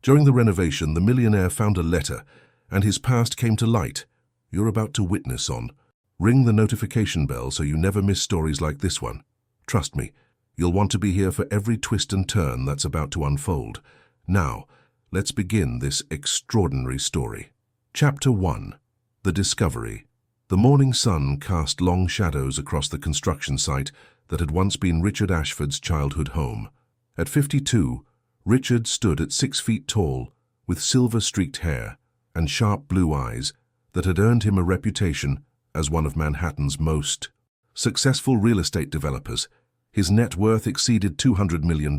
During the renovation, the millionaire found a letter, and his past came to light. You're about to witness on. Ring the notification bell so you never miss stories like this one. Trust me, you'll want to be here for every twist and turn that's about to unfold. Now, let's begin this extraordinary story. Chapter 1. The Discovery. The morning sun cast long shadows across the construction site that had once been Richard Ashford's childhood home. At 52, Richard stood at 6 feet tall, with silver-streaked hair and sharp blue eyes that had earned him a reputation as one of Manhattan's most successful real estate developers. His net worth exceeded $200 million,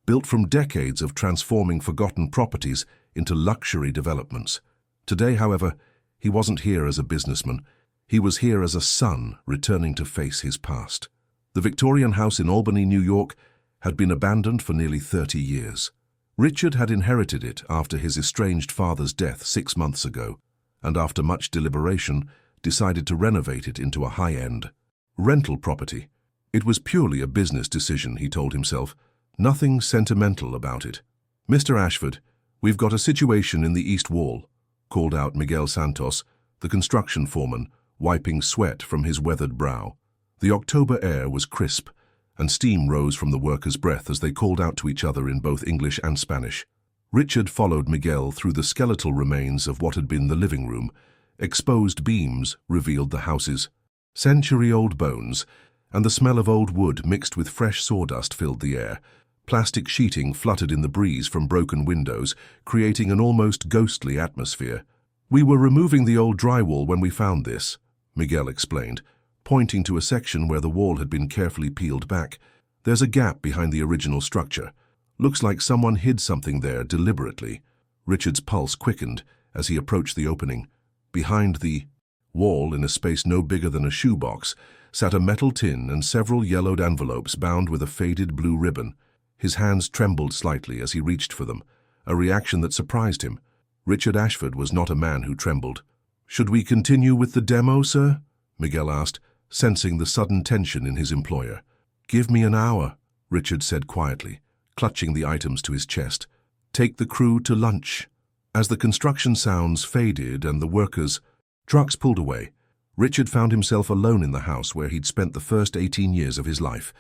built from decades of transforming forgotten properties into luxury developments. Today, however, he wasn't here as a businessman. He was here as a son returning to face his past. The Victorian house in Albany, New York, had been abandoned for nearly 30 years. Richard had inherited it after his estranged father's death 6 months ago, and after much deliberation, decided to renovate it into a high-end rental property. It was purely a business decision, he told himself, nothing sentimental about it. "Mr. Ashford, we've got a situation in the east wall," called out Miguel Santos, the construction foreman, wiping sweat from his weathered brow. The October air was crisp, and steam rose from the workers' breath as they called out to each other in both English and Spanish. Richard followed Miguel through the skeletal remains of what had been the living room. Exposed beams revealed the house's century-old bones, and the smell of old wood mixed with fresh sawdust filled the air. Plastic sheeting fluttered in the breeze from broken windows, creating an almost ghostly atmosphere. "We were removing the old drywall when we found this," Miguel explained, pointing to a section where the wall had been carefully peeled back. "There's a gap behind the original structure. Looks like someone hid something there deliberately." Richard's pulse quickened as he approached the opening. Behind the wall, in a space no bigger than a shoebox, sat a metal tin and several yellowed envelopes bound with a faded blue ribbon. His hands trembled slightly as he reached for them, a reaction that surprised him. Richard Ashford was not a man who trembled. "Should we continue with the demo, sir?" Miguel asked, sensing the sudden tension in his employer. "Give me an hour," Richard said quietly, clutching the items to his chest. "Take the crew to lunch." As the construction sounds faded and the workers' trucks pulled away, Richard found himself alone in the house where he'd spent the first 18 years of his life.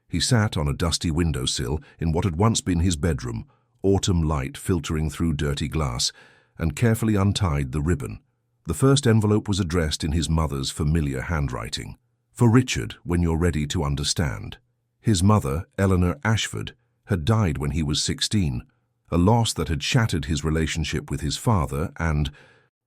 He sat on a dusty windowsill in what had once been his bedroom, autumn light filtering through dirty glass, and carefully untied the ribbon. The first envelope was addressed in his mother's familiar handwriting. "For Richard, when you're ready to understand." His mother, Eleanor Ashford, had died when he was 16, a loss that had shattered his relationship with his father and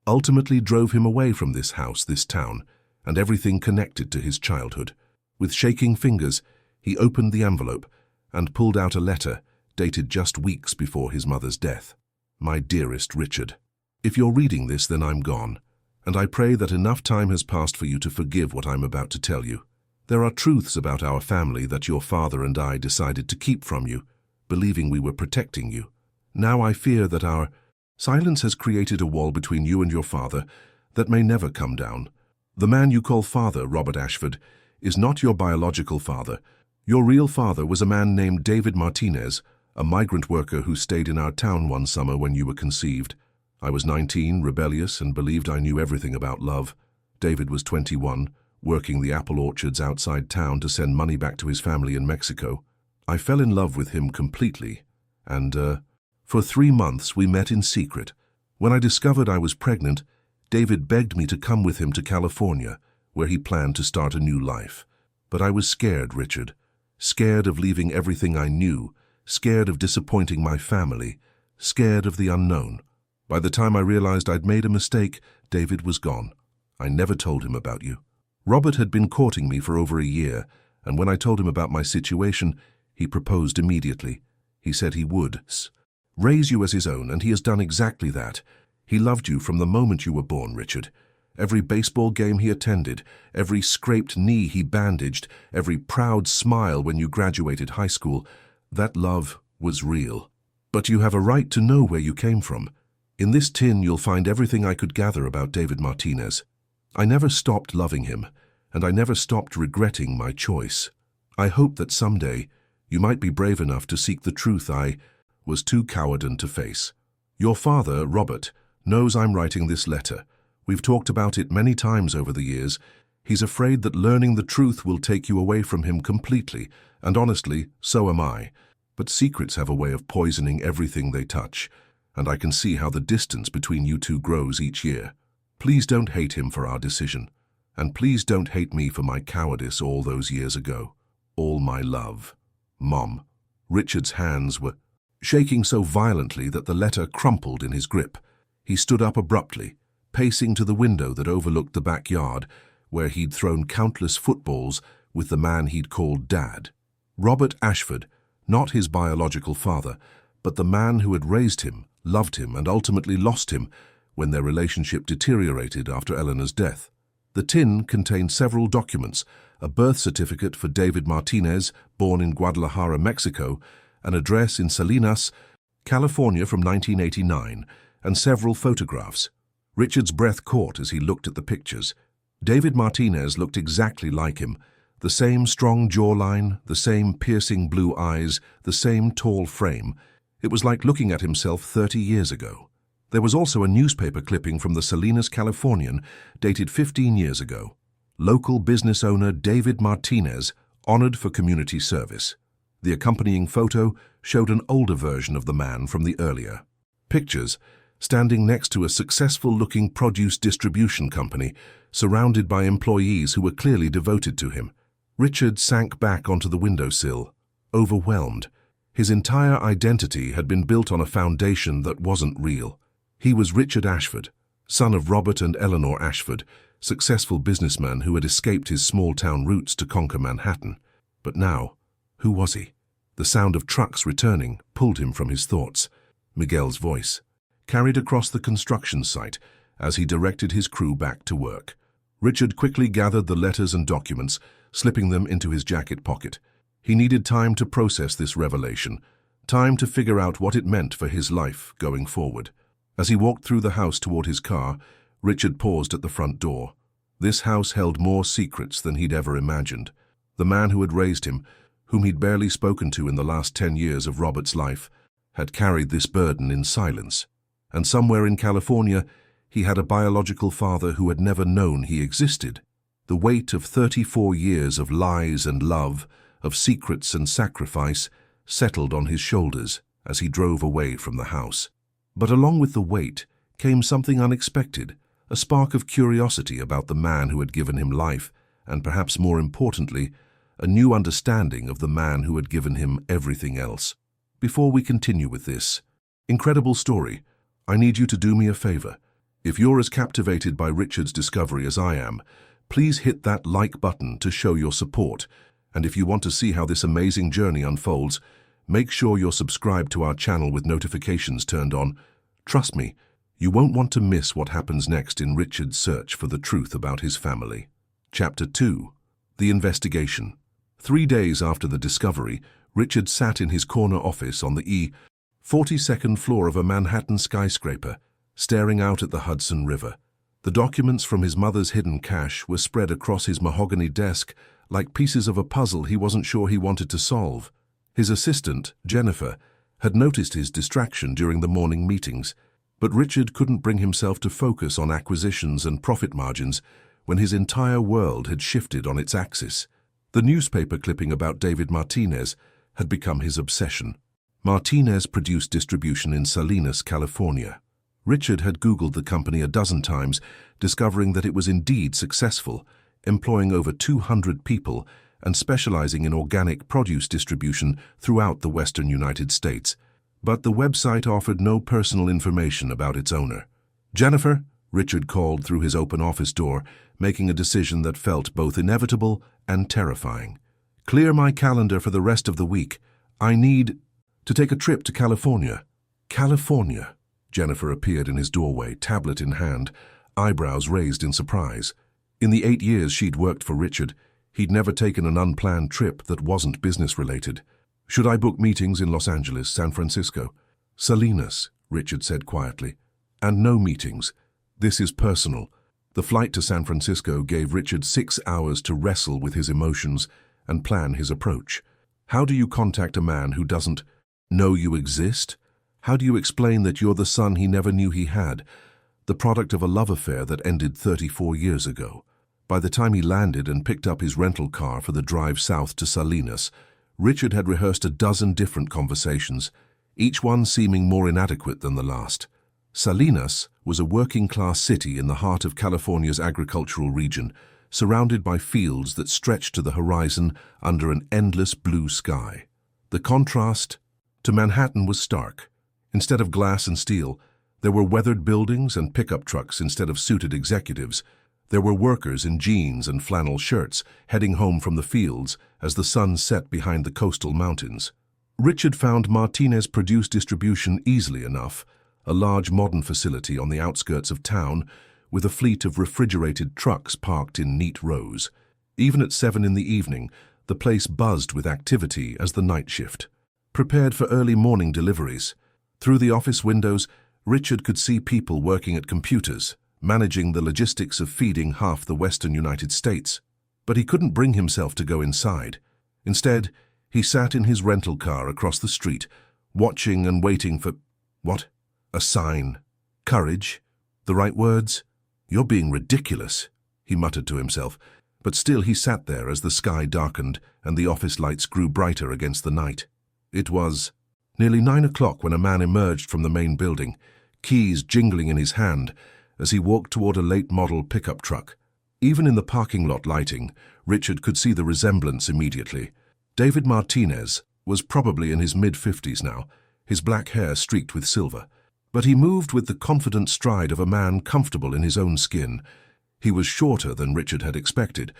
ultimately drove him away from this house, this town, and everything connected to his childhood. With shaking fingers, he opened the envelope and pulled out a letter dated just weeks before his mother's death. "My dearest Richard, if you're reading this, then I'm gone, and I pray that enough time has passed for you to forgive what I'm about to tell you. There are truths about our family that your father and I decided to keep from you, believing we were protecting you. Now I fear that our silence has created a wall between you and your father that may never come down. The man you call father, Robert Ashford, is not your biological father. Your real father was a man named David Martinez, a migrant worker who stayed in our town one summer when you were conceived. I was 19, rebellious, and believed I knew everything about love. David was 21, working the apple orchards outside town to send money back to his family in Mexico. I fell in love with him completely, and for 3 months we met in secret. When I discovered I was pregnant, David begged me to come with him to California, where he planned to start a new life. But I was scared, Richard. Scared of leaving everything I knew, scared of disappointing my family, scared of the unknown. By the time I realized I'd made a mistake, David was gone. I never told him about you. Robert had been courting me for over a year, and when I told him about my situation, he proposed immediately. He said he would raise you as his own, and he has done exactly that. He loved you from the moment you were born, Richard. Every baseball game he attended, every scraped knee he bandaged, every proud smile when you graduated high school, that love was real. But you have a right to know where you came from. In this tin you'll find everything I could gather about David Martinez. I never stopped loving him, and I never stopped regretting my choice. I hope that someday you might be brave enough to seek the truth I was too cowardly to face. Your father, Robert, knows I'm writing this letter. We've talked about it many times over the years. He's afraid that learning the truth will take you away from him completely, and honestly, so am I. But secrets have a way of poisoning everything they touch, and I can see how the distance between you two grows each year. Please don't hate him for our decision, and please don't hate me for my cowardice all those years ago. All my love. Mom. Richard's hands were shaking so violently that the letter crumpled in his grip. He stood up abruptly, pacing to the window that overlooked the backyard, where he'd thrown countless footballs with the man he'd called Dad. Robert Ashford, not his biological father, but the man who had raised him, loved him, and ultimately lost him when their relationship deteriorated after Eleanor's death. The tin contained several documents: a birth certificate for David Martinez, born in Guadalajara, Mexico, an address in Salinas, California from 1989, and several photographs. Richard's breath caught as he looked at the pictures. David Martinez looked exactly like him. The same strong jawline, the same piercing blue eyes, the same tall frame. It was like looking at himself 30 years ago. There was also a newspaper clipping from the Salinas Californian, dated 15 years ago. Local business owner David Martinez, honored for community service. The accompanying photo showed an older version of the man from the earlier pictures, standing next to a successful-looking produce distribution company, surrounded by employees who were clearly devoted to him. Richard sank back onto the windowsill, overwhelmed. His entire identity had been built on a foundation that wasn't real. He was Richard Ashford, son of Robert and Eleanor Ashford, successful businessman who had escaped his small-town roots to conquer Manhattan. But now, who was he? The sound of trucks returning pulled him from his thoughts. Miguel's voice carried across the construction site as he directed his crew back to work. Richard quickly gathered the letters and documents, slipping them into his jacket pocket. He needed time to process this revelation, time to figure out what it meant for his life going forward. As he walked through the house toward his car, Richard paused at the front door. This house held more secrets than he'd ever imagined. The man who had raised him, whom he'd barely spoken to in the last 10 years of Robert's life, had carried this burden in silence. And somewhere in California, he had a biological father who had never known he existed. The weight of 34 years of lies and love, of secrets and sacrifice, settled on his shoulders as he drove away from the house. But along with the weight came something unexpected, a spark of curiosity about the man who had given him life, and perhaps more importantly, a new understanding of the man who had given him everything else. Before we continue with this incredible story, I need you to do me a favor. If you're as captivated by Richard's discovery as I am, please hit that like button to show your support. And if you want to see how this amazing journey unfolds, make sure you're subscribed to our channel with notifications turned on. Trust me, you won't want to miss what happens next in Richard's search for the truth about his family. Chapter 2. The Investigation. 3 days after the discovery, Richard sat in his corner office on the 42nd floor of a Manhattan skyscraper, staring out at the Hudson River. The documents from his mother's hidden cache were spread across his mahogany desk like pieces of a puzzle he wasn't sure he wanted to solve. His assistant, Jennifer, had noticed his distraction during the morning meetings, but Richard couldn't bring himself to focus on acquisitions and profit margins when his entire world had shifted on its axis. The newspaper clipping about David Martinez had become his obsession. Martinez produced distribution in Salinas, California. Richard had Googled the company a dozen times, discovering that it was indeed successful, employing over 200 people and specializing in organic produce distribution throughout the western United States. But the website offered no personal information about its owner. Jennifer, Richard called through his open office door, making a decision that felt both inevitable and terrifying. Clear my calendar for the rest of the week. I need to take a trip to California. California. Jennifer appeared in his doorway, tablet in hand, eyebrows raised in surprise. In the 8 years she'd worked for Richard, he'd never taken an unplanned trip that wasn't business-related. Should I book meetings in Los Angeles, San Francisco? Salinas, Richard said quietly. And no meetings. This is personal. The flight to San Francisco gave Richard 6 hours to wrestle with his emotions and plan his approach. How do you contact a man who doesn't Know you exist? How do you explain that you're the son he never knew he had, the product of a love affair that ended 34 years ago? By the time he landed and picked up his rental car for the drive south to Salinas, Richard had rehearsed a dozen different conversations, each one seeming more inadequate than the last. Salinas was a working-class city in the heart of California's agricultural region, surrounded by fields that stretched to the horizon under an endless blue sky. The contrast to Manhattan was stark. Instead of glass and steel, there were weathered buildings and pickup trucks instead of suited executives. There were workers in jeans and flannel shirts heading home from the fields as the sun set behind the coastal mountains. Richard found Martinez Produce Distribution easily enough, a large modern facility on the outskirts of town with a fleet of refrigerated trucks parked in neat rows. Even at 7 in the evening, the place buzzed with activity as the night shift prepared for early morning deliveries. Through the office windows, Richard could see people working at computers, managing the logistics of feeding half the western United States. But he couldn't bring himself to go inside. Instead, he sat in his rental car across the street, watching and waiting for... what? A sign. Courage? The right words? "You're being ridiculous," he muttered to himself. But still he sat there as the sky darkened and the office lights grew brighter against the night. It was nearly 9 o'clock when a man emerged from the main building, keys jingling in his hand, as he walked toward a late-model pickup truck. Even in the parking lot lighting, Richard could see the resemblance immediately. David Martinez was probably in his mid-50s now, his black hair streaked with silver. But he moved with the confident stride of a man comfortable in his own skin. He was shorter than Richard had expected,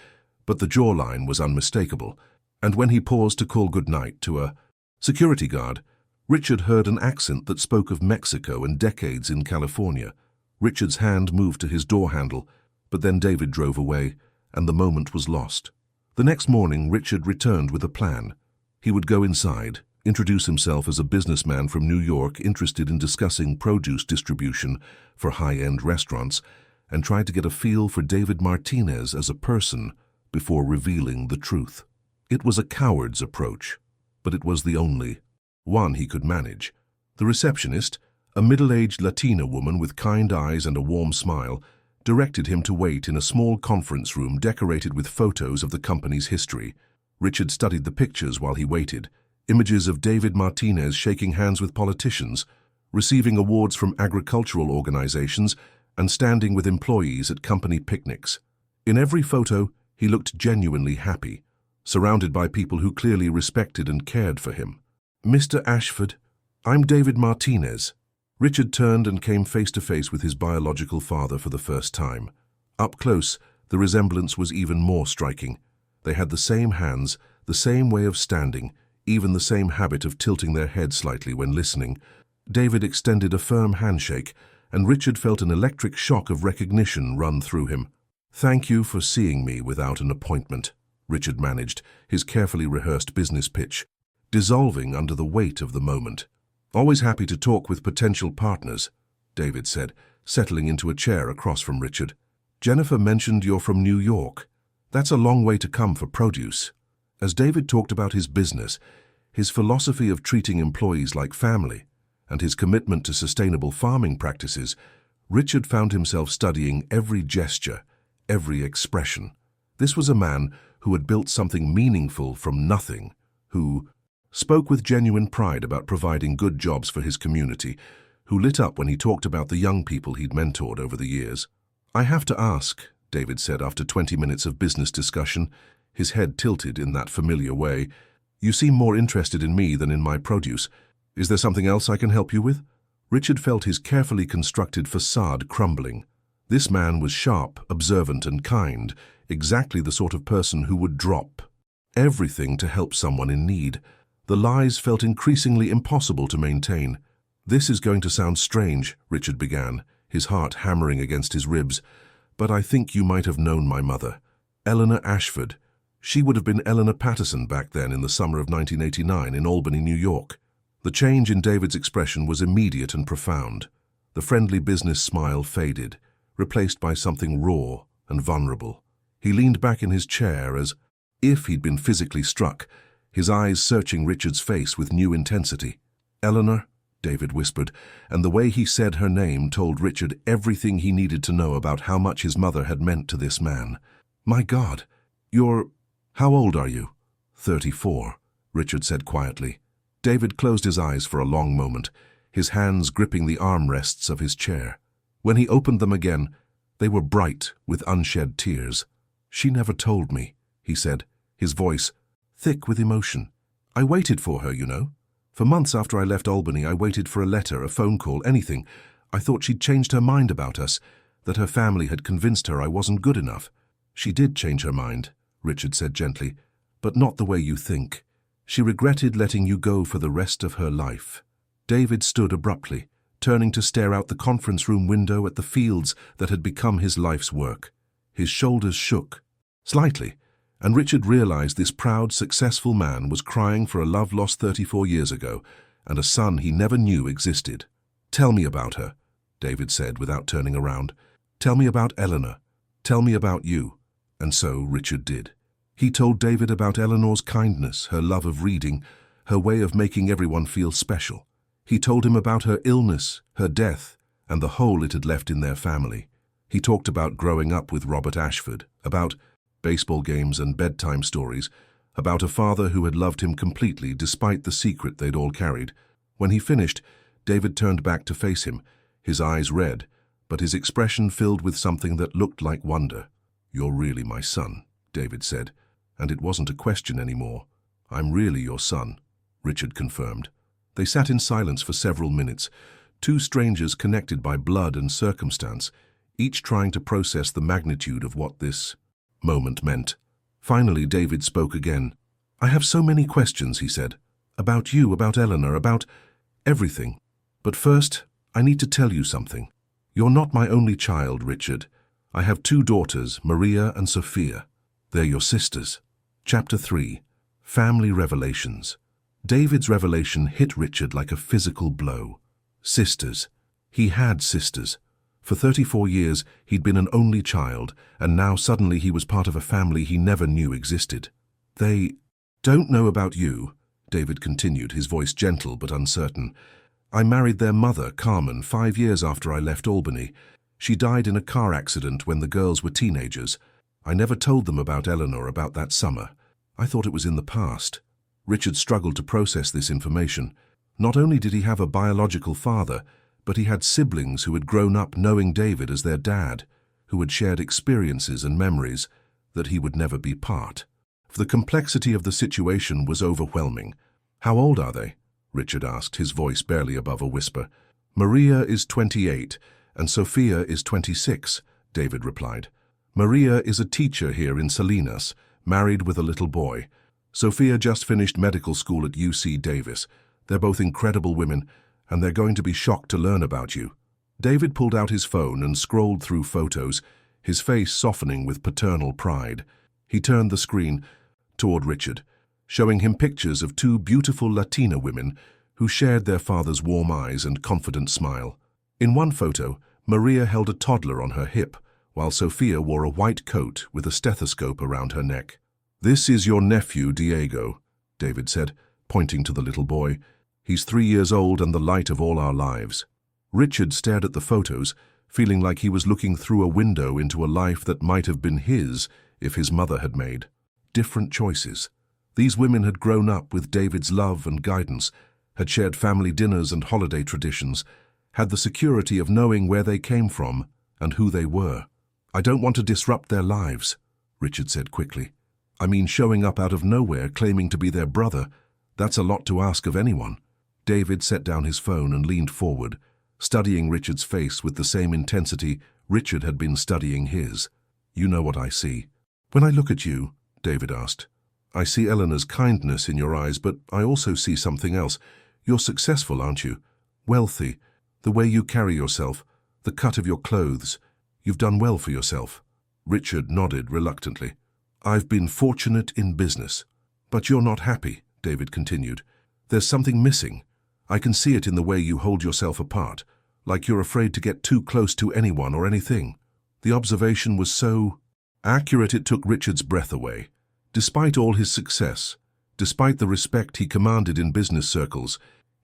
but the jawline was unmistakable, and when he paused to call goodnight to a security guard, Richard heard an accent that spoke of Mexico and decades in California. Richard's hand moved to his door handle, but then David drove away, and the moment was lost. The next morning, Richard returned with a plan. He would go inside, introduce himself as a businessman from New York interested in discussing produce distribution for high-end restaurants, and try to get a feel for David Martinez as a person before revealing the truth. It was a coward's approach, but it was the only one he could manage. The receptionist, a middle-aged Latina woman with kind eyes and a warm smile, directed him to wait in a small conference room decorated with photos of the company's history. Richard studied the pictures while he waited, images of David Martinez shaking hands with politicians, receiving awards from agricultural organizations, and standing with employees at company picnics. In every photo, he looked genuinely happy, surrounded by people who clearly respected and cared for him. "Mr. Ashford, I'm David Martinez." Richard turned and came face to face with his biological father for the first time. Up close, the resemblance was even more striking. They had the same hands, the same way of standing, even the same habit of tilting their head slightly when listening. David extended a firm handshake, and Richard felt an electric shock of recognition run through him. "Thank you for seeing me without an appointment," Richard managed, his carefully rehearsed business pitch, dissolving under the weight of the moment. "Always happy to talk with potential partners," David said, settling into a chair across from Richard. "Jennifer mentioned you're from New York. That's a long way to come for produce." As David talked about his business, his philosophy of treating employees like family, and his commitment to sustainable farming practices, Richard found himself studying every gesture, every expression. This was a man who had built something meaningful from nothing, who spoke with genuine pride about providing good jobs for his community, who lit up when he talked about the young people he'd mentored over the years. "I have to ask," David said after 20 minutes of business discussion, his head tilted in that familiar way, "you seem more interested in me than in my produce. Is there something else I can help you with?" Richard felt his carefully constructed facade crumbling. This man was sharp, observant, and kind, exactly the sort of person who would drop everything to help someone in need. The lies felt increasingly impossible to maintain. "This is going to sound strange," Richard began, his heart hammering against his ribs, "but I think you might have known my mother, Eleanor Ashford. She would have been Eleanor Patterson back then in the summer of 1989 in Albany, New York." The change in David's expression was immediate and profound. The friendly business smile faded, replaced by something raw and vulnerable. He leaned back in his chair as if he'd been physically struck, his eyes searching Richard's face with new intensity. Eleanor, David whispered, and the way he said her name told Richard everything he needed to know about how much his mother had meant to this man. My God, how old are you? 34, Richard said quietly. David closed his eyes for a long moment, his hands gripping the armrests of his chair. When he opened them again, they were bright with unshed tears. She never told me, he said, his voice thick with emotion. I waited for her, you know. For months after I left Albany, I waited for a letter, a phone call, anything. I thought she'd changed her mind about us, that her family had convinced her I wasn't good enough. She did change her mind, Richard said gently, but not the way you think. She regretted letting you go for the rest of her life. David stood abruptly, turning to stare out the conference room window at the fields that had become his life's work. His shoulders shook, slightly, and Richard realized this proud, successful man was crying for a love lost 34 years ago and a son he never knew existed. Tell me about her, David said without turning around. Tell me about Eleanor. Tell me about you. And so Richard did. He told David about Eleanor's kindness, her love of reading, her way of making everyone feel special. He told him about her illness, her death, and the hole it had left in their family. He talked about growing up with Robert Ashford, about baseball games and bedtime stories, about a father who had loved him completely despite the secret they'd all carried. When he finished, David turned back to face him, his eyes red, but his expression filled with something that looked like wonder. You're really my son, David said, and it wasn't a question anymore. I'm really your son, Richard confirmed. They sat in silence for several minutes, two strangers connected by blood and circumstance, each trying to process the magnitude of what this moment meant. Finally, David spoke again. I have so many questions, he said. About you, about Eleanor, about everything. But first, I need to tell you something. You're not my only child, Richard. I have two daughters, Maria and Sophia. They're your sisters. Chapter 3. Family Revelations. David's revelation hit Richard like a physical blow. Sisters. He had sisters. For 34 years, he'd been an only child, and now suddenly he was part of a family he never knew existed. They don't know about you, David continued, his voice gentle but uncertain. I married their mother, Carmen, 5 years after I left Albany. She died in a car accident when the girls were teenagers. I never told them about Eleanor, about that summer. I thought it was in the past. Richard struggled to process this information. Not only did he have a biological father, but he had siblings who had grown up knowing David as their dad, who had shared experiences and memories that he would never be part. The complexity of the situation was overwhelming. How old are they? Richard asked, his voice barely above a whisper. Maria is 28, and Sophia is 26, David replied. Maria is a teacher here in Salinas, married with a little boy. Sophia just finished medical school at UC Davis. They're both incredible women, and they're going to be shocked to learn about you. David pulled out his phone and scrolled through photos, his face softening with paternal pride. He turned the screen toward Richard, showing him pictures of two beautiful Latina women who shared their father's warm eyes and confident smile. In one photo, Maria held a toddler on her hip, while Sophia wore a white coat with a stethoscope around her neck. This is your nephew, Diego, David said, pointing to the little boy. He's 3 years old and the light of all our lives. Richard stared at the photos, feeling like he was looking through a window into a life that might have been his if his mother had made different choices. These women had grown up with David's love and guidance, had shared family dinners and holiday traditions, had the security of knowing where they came from and who they were. I don't want to disrupt their lives, Richard said quickly. I mean, showing up out of nowhere claiming to be their brother, that's a lot to ask of anyone. David set down his phone and leaned forward, studying Richard's face with the same intensity Richard had been studying his. You know what I see. When I look at you, David asked, I see Eleanor's kindness in your eyes, but I also see something else. You're successful, aren't you? Wealthy. The way you carry yourself, the cut of your clothes. You've done well for yourself. Richard nodded reluctantly. I've been fortunate in business. But you're not happy, David continued. There's something missing. I can see it in the way you hold yourself apart, like you're afraid to get too close to anyone or anything. The observation was so accurate it took Richard's breath away. Despite all his success, despite the respect he commanded in business circles,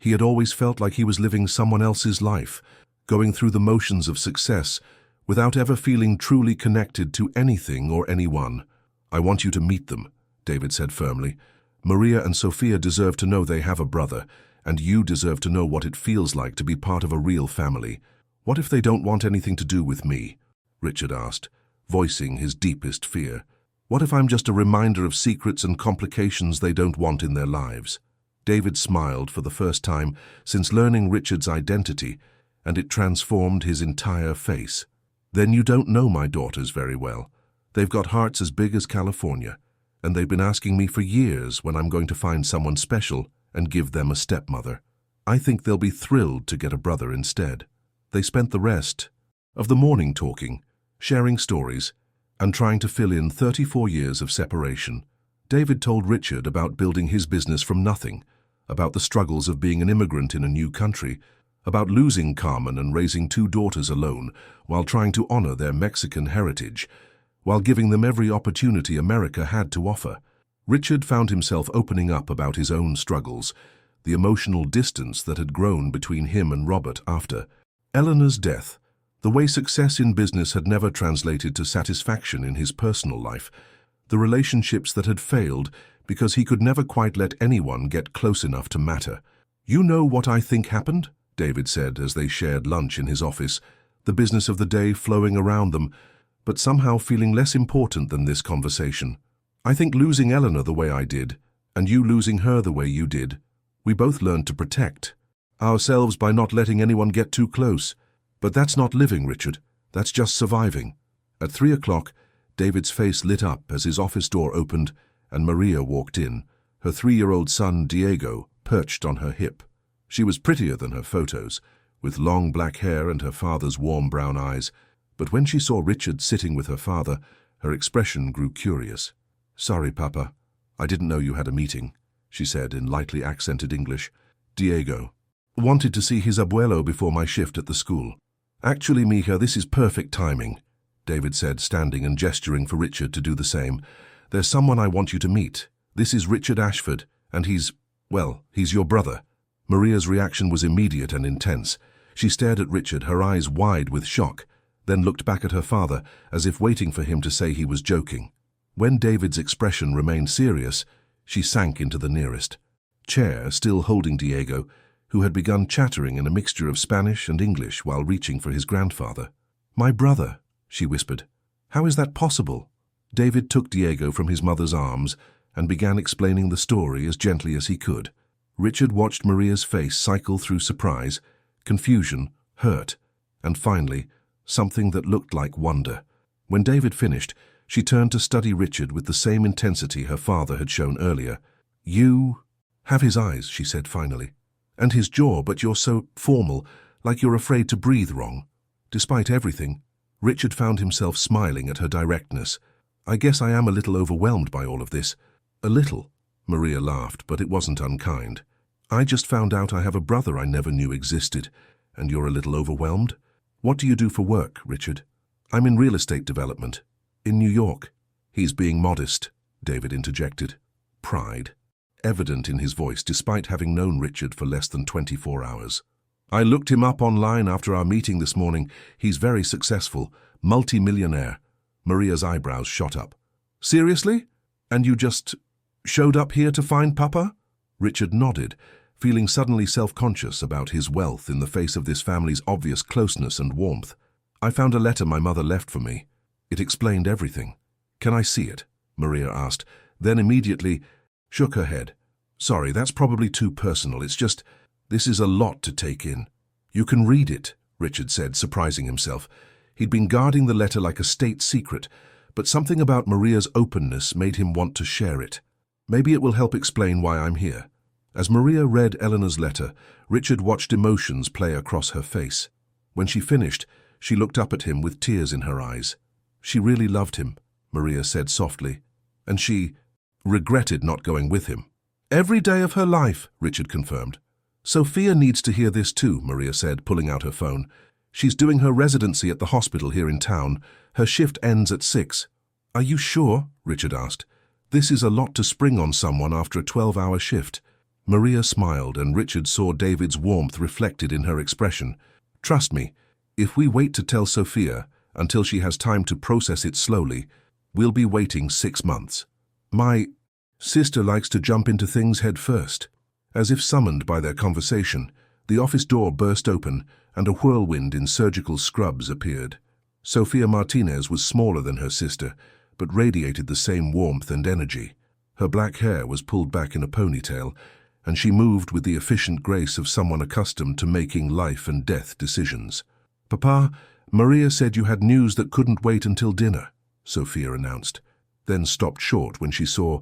He had always felt like he was living someone else's life, going through the motions of success, without ever feeling truly connected to anything or anyone. "I want you to meet them," David said firmly. "Maria and Sophia deserve to know they have a brother, and you deserve to know what it feels like to be part of a real family." "What if they don't want anything to do with me?" Richard asked, voicing his deepest fear. "What if I'm just a reminder of secrets and complications they don't want in their lives?" David smiled for the first time since learning Richard's identity, and it transformed his entire face. "Then you don't know my daughters very well. They've got hearts as big as California, and they've been asking me for years when I'm going to find someone special and give them a stepmother. I think they'll be thrilled to get a brother instead." They spent the rest of the morning talking, sharing stories, and trying to fill in 34 years of separation. David told Richard about building his business from nothing, about the struggles of being an immigrant in a new country, about losing Carmen and raising 2 daughters alone while trying to honor their Mexican heritage, while giving them every opportunity America had to offer. Richard found himself opening up about his own struggles, the emotional distance that had grown between him and Robert after Eleanor's death, the way success in business had never translated to satisfaction in his personal life, the relationships that had failed because he could never quite let anyone get close enough to matter. "You know what I think happened?" David said as they shared lunch in his office, the business of the day flowing around them, but somehow feeling less important than this conversation. "I think losing Eleanor the way I did, and you losing her the way you did, we both learned to protect ourselves by not letting anyone get too close. But that's not living, Richard. That's just surviving." At 3 o'clock, David's face lit up as his office door opened and Maria walked in, her 3-year-old son Diego perched on her hip. She was prettier than her photos, with long black hair and her father's warm brown eyes, but when she saw Richard sitting with her father, her expression grew curious. "Sorry, Papa. I didn't know you had a meeting," she said in lightly accented English. "Diego wanted to see his abuelo before my shift at the school." "Actually, Mija, this is perfect timing," David said, standing and gesturing for Richard to do the same. "There's someone I want you to meet. This is Richard Ashford, and he's your brother." Maria's reaction was immediate and intense. She stared at Richard, her eyes wide with shock, then looked back at her father, as if waiting for him to say he was joking. When David's expression remained serious, she sank into the nearest chair, still holding Diego, who had begun chattering in a mixture of Spanish and English while reaching for his grandfather. "My brother," she whispered. "How is that possible?" David took Diego from his mother's arms and began explaining the story as gently as he could. Richard watched Maria's face cycle through surprise, confusion, hurt, and finally, something that looked like wonder. When David finished, she turned to study Richard with the same intensity her father had shown earlier. "You have his eyes," she said finally, "and his jaw, but you're so formal, like you're afraid to breathe wrong." Despite everything, Richard found himself smiling at her directness. "I guess I am a little overwhelmed by all of this." "A little," Maria laughed, but it wasn't unkind. "I just found out I have a brother I never knew existed, and you're a little overwhelmed? What do you do for work, Richard?" "I'm in real estate development. In New York." "He's being modest," David interjected. Pride evident in his voice despite having known Richard for less than 24 hours. "I looked him up online after our meeting this morning. He's very successful, multi-millionaire." Maria's eyebrows shot up. "Seriously? And you just showed up here to find Papa?" Richard nodded, feeling suddenly self-conscious about his wealth in the face of this family's obvious closeness and warmth. "I found a letter my mother left for me. It explained everything." "Can I see it?" Maria asked, then immediately shook her head. "Sorry, that's probably too personal. It's just, this is a lot to take in." "You can read it," Richard said, surprising himself. He'd been guarding the letter like a state secret, but something about Maria's openness made him want to share it. "Maybe it will help explain why I'm here." As Maria read Eleanor's letter, Richard watched emotions play across her face. When she finished, she looked up at him with tears in her eyes. She really loved him, Maria said softly, and she regretted not going with him. "Every day of her life," Richard confirmed. "Sophia needs to hear this too," Maria said, pulling out her phone. "She's doing her residency at the hospital here in town. Her shift ends at 6. "Are you sure?" Richard asked. "This is a lot to spring on someone after a 12-hour shift." Maria smiled, and Richard saw David's warmth reflected in her expression. Trust me, if we wait to tell Sophia until she has time to process it slowly, we'll be waiting 6 months. My sister likes to jump into things head first. As if summoned by their conversation, the office door burst open and a whirlwind in surgical scrubs appeared. Sofia Martinez was smaller than her sister, but radiated the same warmth and energy. Her black hair was pulled back in a ponytail, and she moved with the efficient grace of someone accustomed to making life and death decisions. "Papa, Maria said you had news that couldn't wait until dinner," Sophia announced, then stopped short when she saw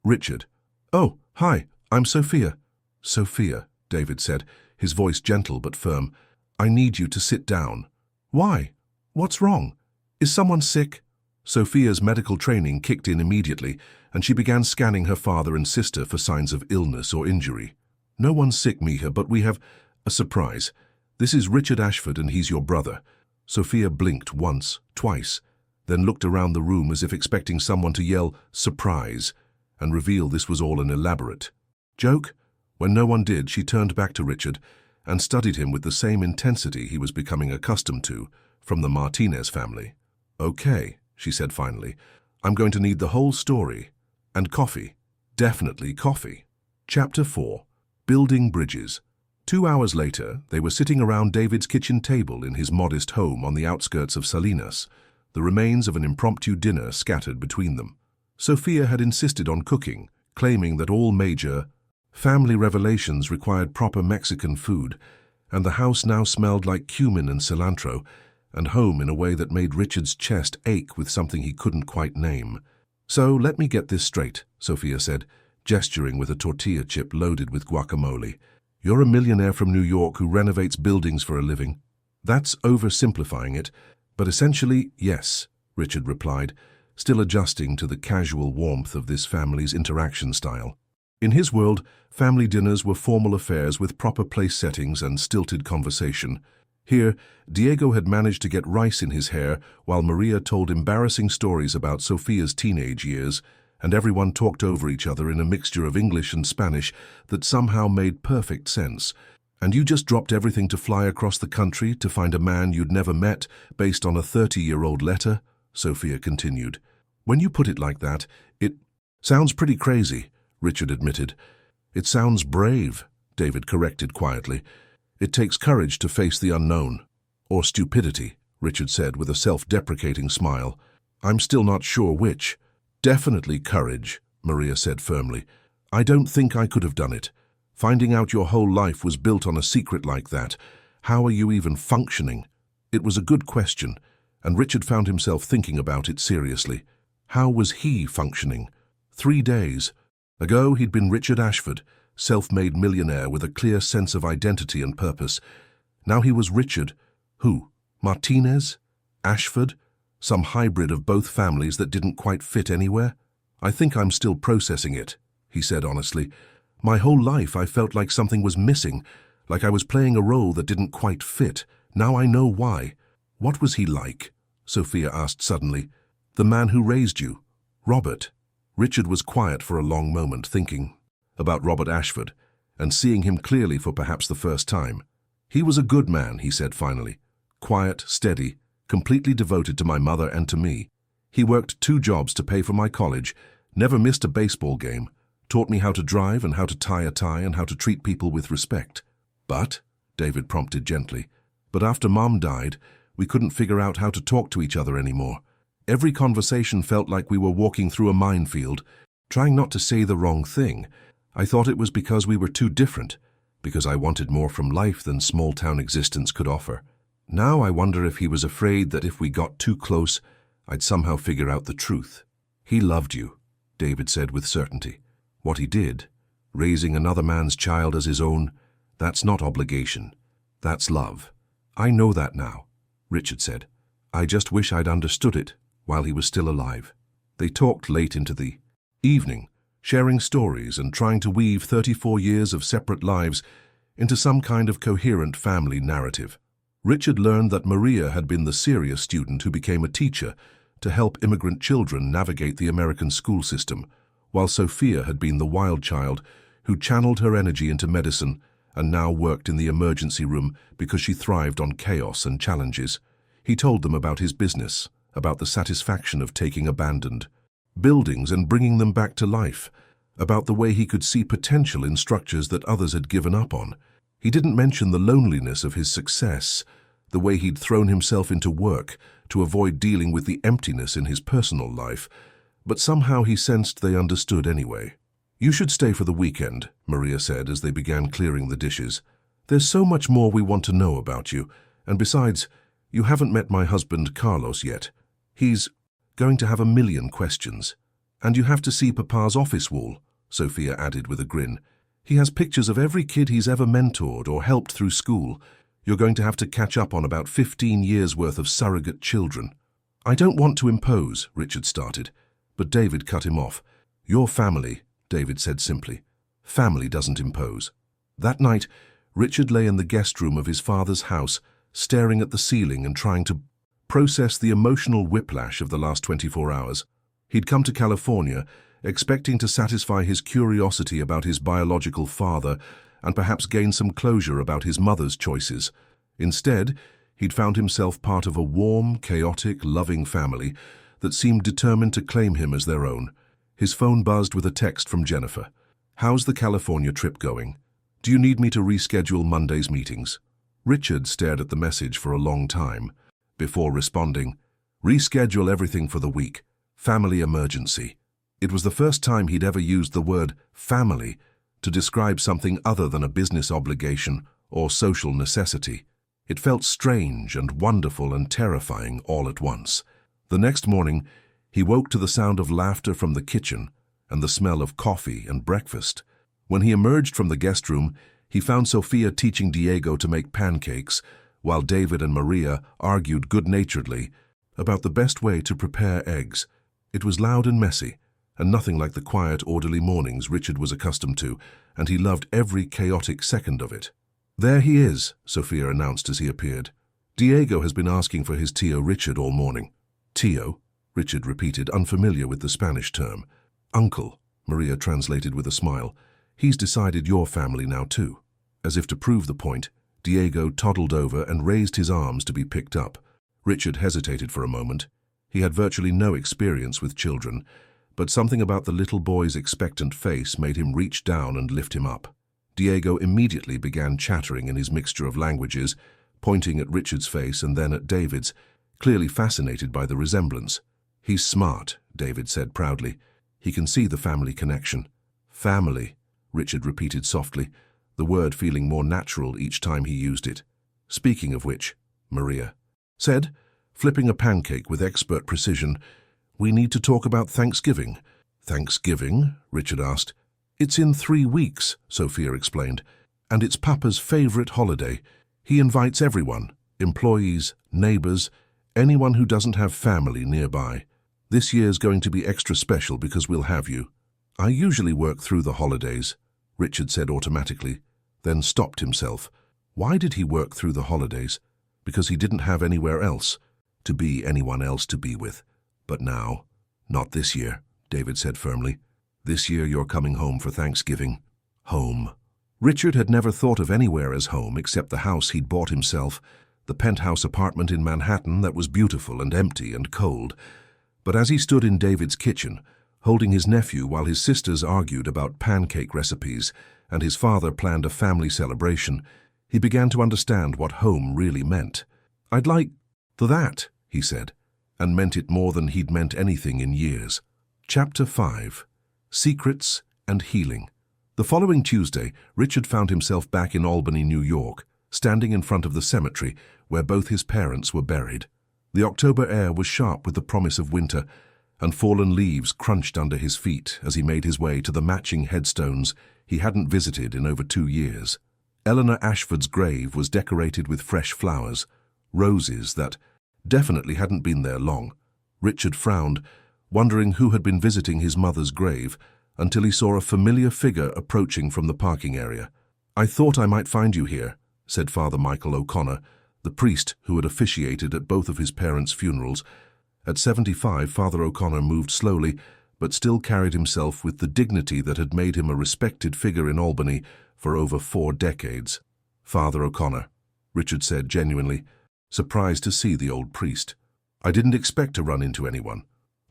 Richard. "Oh, hi, I'm Sophia." "Sophia," David said, his voice gentle but firm, "I need you to sit down." "Why? What's wrong? Is someone sick?" Sophia's medical training kicked in immediately, and she began scanning her father and sister for signs of illness or injury. "No one's sick, Mija, but we have a surprise. This is Richard Ashford, and he's your brother." Sophia blinked once, twice, then looked around the room as if expecting someone to yell, "Surprise!" and reveal this was all an elaborate joke. When no one did, she turned back to Richard and studied him with the same intensity he was becoming accustomed to from the Martinez family. "Okay," she said finally, "I'm going to need the whole story. And coffee. Definitely coffee." Chapter 4. Building Bridges. 2 hours later, they were sitting around David's kitchen table in his modest home on the outskirts of Salinas, the remains of an impromptu dinner scattered between them. Sophia had insisted on cooking, claiming that all major family revelations required proper Mexican food, and the house now smelled like cumin and cilantro, and home in a way that made Richard's chest ache with something he couldn't quite name. "So let me get this straight," Sophia said, gesturing with a tortilla chip loaded with guacamole. "You're a millionaire from New York who renovates buildings for a living." "That's oversimplifying it, but essentially, yes," Richard replied, still adjusting to the casual warmth of this family's interaction style. In his world, family dinners were formal affairs with proper place settings and stilted conversation. Here, Diego had managed to get rice in his hair while Maria told embarrassing stories about Sophia's teenage years, and everyone talked over each other in a mixture of English and Spanish that somehow made perfect sense. "And you just dropped everything to fly across the country to find a man you'd never met based on a 30-year-old letter?" Sophia continued. "When you put it like that, it sounds pretty crazy," Richard admitted. "It sounds brave," David corrected quietly. "It takes courage to face the unknown." "Or stupidity," Richard said with a self-deprecating smile. "I'm still not sure which." "Definitely courage," Maria said firmly. "I don't think I could have done it. Finding out your whole life was built on a secret like that. How are you even functioning?" It was a good question, and Richard found himself thinking about it seriously. How was he functioning? 3 days ago, he'd been Richard Ashford, self-made millionaire with a clear sense of identity and purpose. Now he was Richard, who? Martinez? Ashford? Some hybrid of both families that didn't quite fit anywhere? "I think I'm still processing it," he said honestly. "My whole life I felt like something was missing, like I was playing a role that didn't quite fit. Now I know why." "What was he like?" Sophia asked suddenly. "The man who raised you, Robert." Richard was quiet for a long moment, thinking about Robert Ashford, and seeing him clearly for perhaps the first time. "He was a good man," he said finally. "Quiet, steady, completely devoted to my mother and to me. He worked 2 jobs to pay for my college, never missed a baseball game, taught me how to drive and how to tie a tie and how to treat people with respect." "But," David prompted gently, "but after Mom died, we couldn't figure out how to talk to each other anymore. Every conversation felt like we were walking through a minefield, trying not to say the wrong thing. I thought it was because we were too different, because I wanted more from life than small-town existence could offer. Now I wonder if he was afraid that if we got too close, I'd somehow figure out the truth." "He loved you," David said with certainty. "What he did, raising another man's child as his own, that's not obligation. That's love." "I know that now," Richard said. "I just wish I'd understood it while he was still alive." They talked late into the evening, sharing stories and trying to weave 34 years of separate lives into some kind of coherent family narrative. Richard learned that Maria had been the serious student who became a teacher to help immigrant children navigate the American school system, while Sophia had been the wild child who channeled her energy into medicine and now worked in the emergency room because she thrived on chaos and challenges. He told them about his business, about the satisfaction of taking abandoned buildings and bringing them back to life, about the way he could see potential in structures that others had given up on. He didn't mention the loneliness of his success, the way he'd thrown himself into work to avoid dealing with the emptiness in his personal life, but somehow he sensed they understood anyway. "You should stay for the weekend," Maria said as they began clearing the dishes. "There's so much more we want to know about you, and besides, you haven't met my husband Carlos yet. He's going to have 1,000,000 questions. And you have to see Papa's office wall," Sophia added with a grin. "He has pictures of every kid he's ever mentored or helped through school. You're going to have to catch up on about 15 years' worth of surrogate children." "I don't want to impose," Richard started, but David cut him off. "Your family," David said simply. "Family doesn't impose." That night, Richard lay in the guest room of his father's house, staring at the ceiling and trying to process the emotional whiplash of the last 24 hours. He'd come to California, expecting to satisfy his curiosity about his biological father and perhaps gain some closure about his mother's choices. Instead, he'd found himself part of a warm, chaotic, loving family that seemed determined to claim him as their own. His phone buzzed with a text from Jennifer. "How's the California trip going? Do you need me to reschedule Monday's meetings?" Richard stared at the message for a long time before responding, "Reschedule everything for the week. Family emergency." It was the first time he'd ever used the word family to describe something other than a business obligation or social necessity. It felt strange and wonderful and terrifying all at once. The next morning, he woke to the sound of laughter from the kitchen and the smell of coffee and breakfast. When he emerged from the guest room, he found Sophia teaching Diego to make pancakes, while David and Maria argued good-naturedly about the best way to prepare eggs. It was loud and messy, and nothing like the quiet, orderly mornings Richard was accustomed to, and he loved every chaotic second of it. "There he is," Sophia announced as he appeared. "Diego has been asking for his Tio Richard all morning." "Tio?" Richard repeated, unfamiliar with the Spanish term. "Uncle," Maria translated with a smile. "He's decided your family now too." As if to prove the point, Diego toddled over and raised his arms to be picked up. Richard hesitated for a moment. He had virtually no experience with children, but something about the little boy's expectant face made him reach down and lift him up. Diego immediately began chattering in his mixture of languages, pointing at Richard's face and then at David's, clearly fascinated by the resemblance. "He's smart," David said proudly. "He can see the family connection." "Family," Richard repeated softly, the word feeling more natural each time he used it. "Speaking of which," Maria said, flipping a pancake with expert precision, "we need to talk about Thanksgiving." "Thanksgiving?" Richard asked. "It's in 3 weeks," Sophia explained, "and it's Papa's favorite holiday. He invites everyone, employees, neighbors, anyone who doesn't have family nearby. This year's going to be extra special because we'll have you." "I usually work through the holidays," Richard said automatically, then stopped himself. Why did he work through the holidays? Because he didn't have anywhere else to be, anyone else to be with. But now, "Not this year," David said firmly. "This year you're coming home for Thanksgiving." Home. Richard had never thought of anywhere as home except the house he'd bought himself, the penthouse apartment in Manhattan that was beautiful and empty and cold. But as he stood in David's kitchen, holding his nephew while his sisters argued about pancake recipes and his father planned a family celebration, he began to understand what home really meant. "I'd like that," he said, and meant it more than he'd meant anything in years. Chapter 5. Secrets and Healing. The following Tuesday, Richard found himself back in Albany, New York, standing in front of the cemetery where both his parents were buried. The October air was sharp with the promise of winter, and fallen leaves crunched under his feet as he made his way to the matching headstones he hadn't visited in over 2 years. Eleanor Ashford's grave was decorated with fresh flowers, roses that definitely hadn't been there long. Richard frowned, wondering who had been visiting his mother's grave, until he saw a familiar figure approaching from the parking area. "I thought I might find you here," said Father Michael O'Connor, the priest who had officiated at both of his parents' funerals. At 75, Father O'Connor moved slowly, but still carried himself with the dignity that had made him a respected figure in Albany for over 4 decades. "Father O'Connor," Richard said genuinely, surprised to see the old priest. "I didn't expect to run into anyone.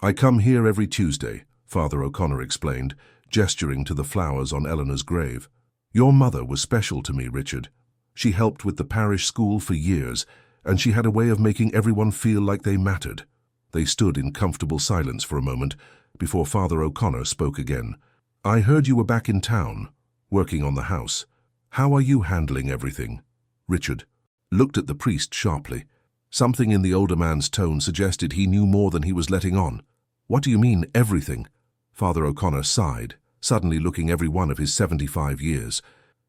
I come here every Tuesday," Father O'Connor explained, gesturing to the flowers on Eleanor's grave. "Your mother was special to me, Richard. She helped with the parish school for years, and she had a way of making everyone feel like they mattered." They stood in comfortable silence for a moment before Father O'Connor spoke again. "I heard you were back in town, working on the house. How are you handling everything?" Richard looked at the priest sharply. Something in the older man's tone suggested he knew more than he was letting on. "What do you mean, everything?" Father O'Connor sighed, suddenly looking every one of his 75 years.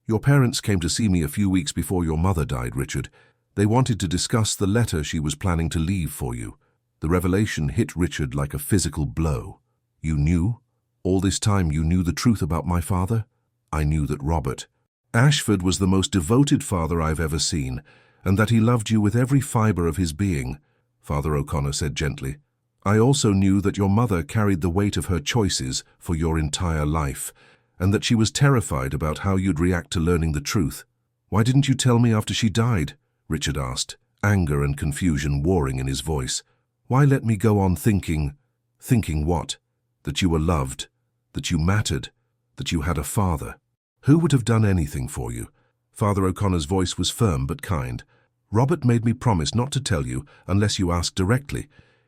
"Your parents came to see me a few weeks before your mother died, Richard. They wanted to discuss the letter she was planning to leave for you." The revelation hit Richard like a physical blow. "You knew? All this time you knew the truth about my father?" "I knew that Robert Ashford was the most devoted father I've ever seen, and that he loved you with every fiber of his being," Father O'Connor said gently. "I also knew that your mother carried the weight of her choices for your entire life, and that she was terrified about how you'd react to learning the truth." "Why didn't you tell me after she died?" Richard asked, anger and confusion warring in his voice. "Why let me go on thinking?" "Thinking what? That you were loved, that you mattered, that you had a father. Who would have done anything for you?" Father O'Connor's voice was firm but kind. "Robert made me promise not to tell you unless you asked directly.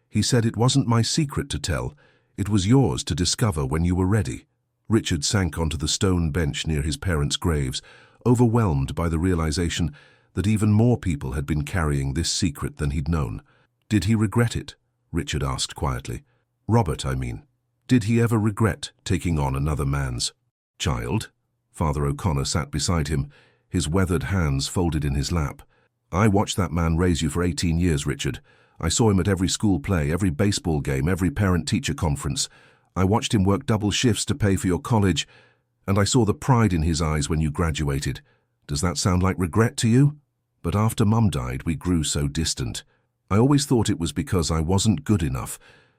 He said it wasn't my secret to tell. It was yours to discover when you were ready." Richard sank onto the stone bench near his parents' graves, overwhelmed by the realization that even more people had been carrying this secret than he'd known. "Did he regret it?" Richard asked quietly. "Robert, I mean. Did he ever regret taking on another man's child?" Father O'Connor sat beside him, his weathered hands folded in his lap. "I watched that man raise you for 18 years, Richard. I saw him at every school play, every baseball game, every parent-teacher conference. I watched him work double shifts to pay for your college, and I saw the pride in his eyes when you graduated. Does that sound like regret to you? But after Mum died, we grew so distant. I always thought it was because I wasn't good enough,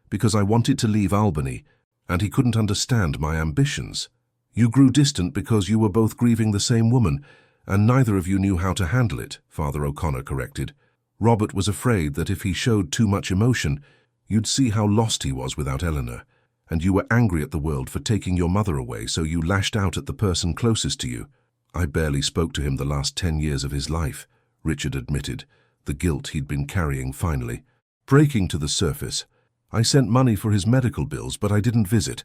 because I wanted to leave Albany, and he couldn't understand my ambitions. You grew distant because you were both grieving the same woman, and neither of you knew how to handle it," Father O'Connor corrected. "Robert was afraid that if he showed too much emotion, you'd see how lost he was without Eleanor, and you were angry at the world for taking your mother away, so you lashed out at the person closest to you." "I barely spoke to him the last 10 years of his life," Richard admitted, the guilt he'd been carrying finally breaking to the surface. "I sent money for his medical bills, but I didn't visit.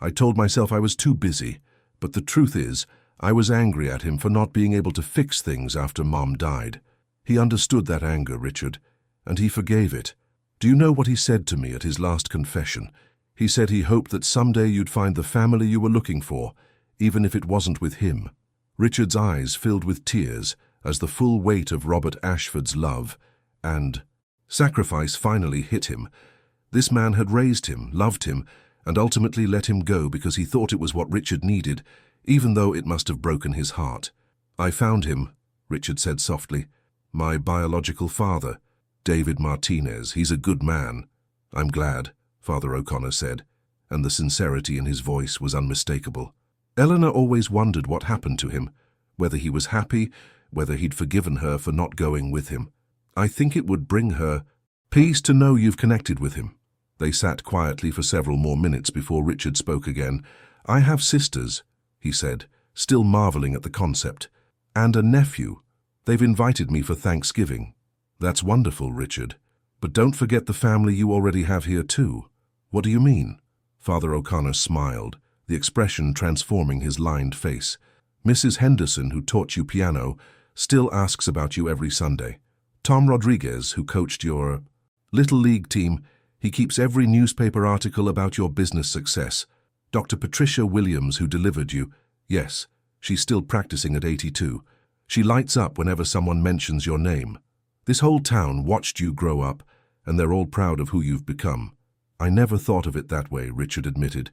I told myself I was too busy. But the truth is, I was angry at him for not being able to fix things after Mom died. He understood that anger, Richard, and he forgave it. Do you know what he said to me at his last confession? He said he hoped that someday you'd find the family you were looking for, even if it wasn't with him." Richard's eyes filled with tears as the full weight of Robert Ashford's love and sacrifice finally hit him. This man had raised him, loved him, and ultimately let him go because he thought it was what Richard needed, even though it must have broken his heart. "I found him," Richard said softly. "My biological father, David Martinez. He's a good man." "I'm glad," Father O'Connor said, and the sincerity in his voice was unmistakable. Eleanor always wondered what happened to him, whether he was happy, whether he'd forgiven her for not going with him. "I think it would bring her peace to know you've connected with him." They sat quietly for several more minutes before Richard spoke again. "I have sisters," he said, still marveling at the concept, "and a nephew. They've invited me for Thanksgiving." "That's wonderful, Richard. But don't forget the family you already have here too." "What do you mean?" Father O'Connor smiled, the expression transforming his lined face. "Mrs. Henderson, who taught you piano, still asks about you every Sunday. Tom Rodriguez, who coached your Little League team, he keeps every newspaper article about your business success. Dr. Patricia Williams, who delivered you, yes, she's still practicing at 82. She lights up whenever someone mentions your name. This whole town watched you grow up, and they're all proud of who you've become." "I never thought of it that way," Richard admitted.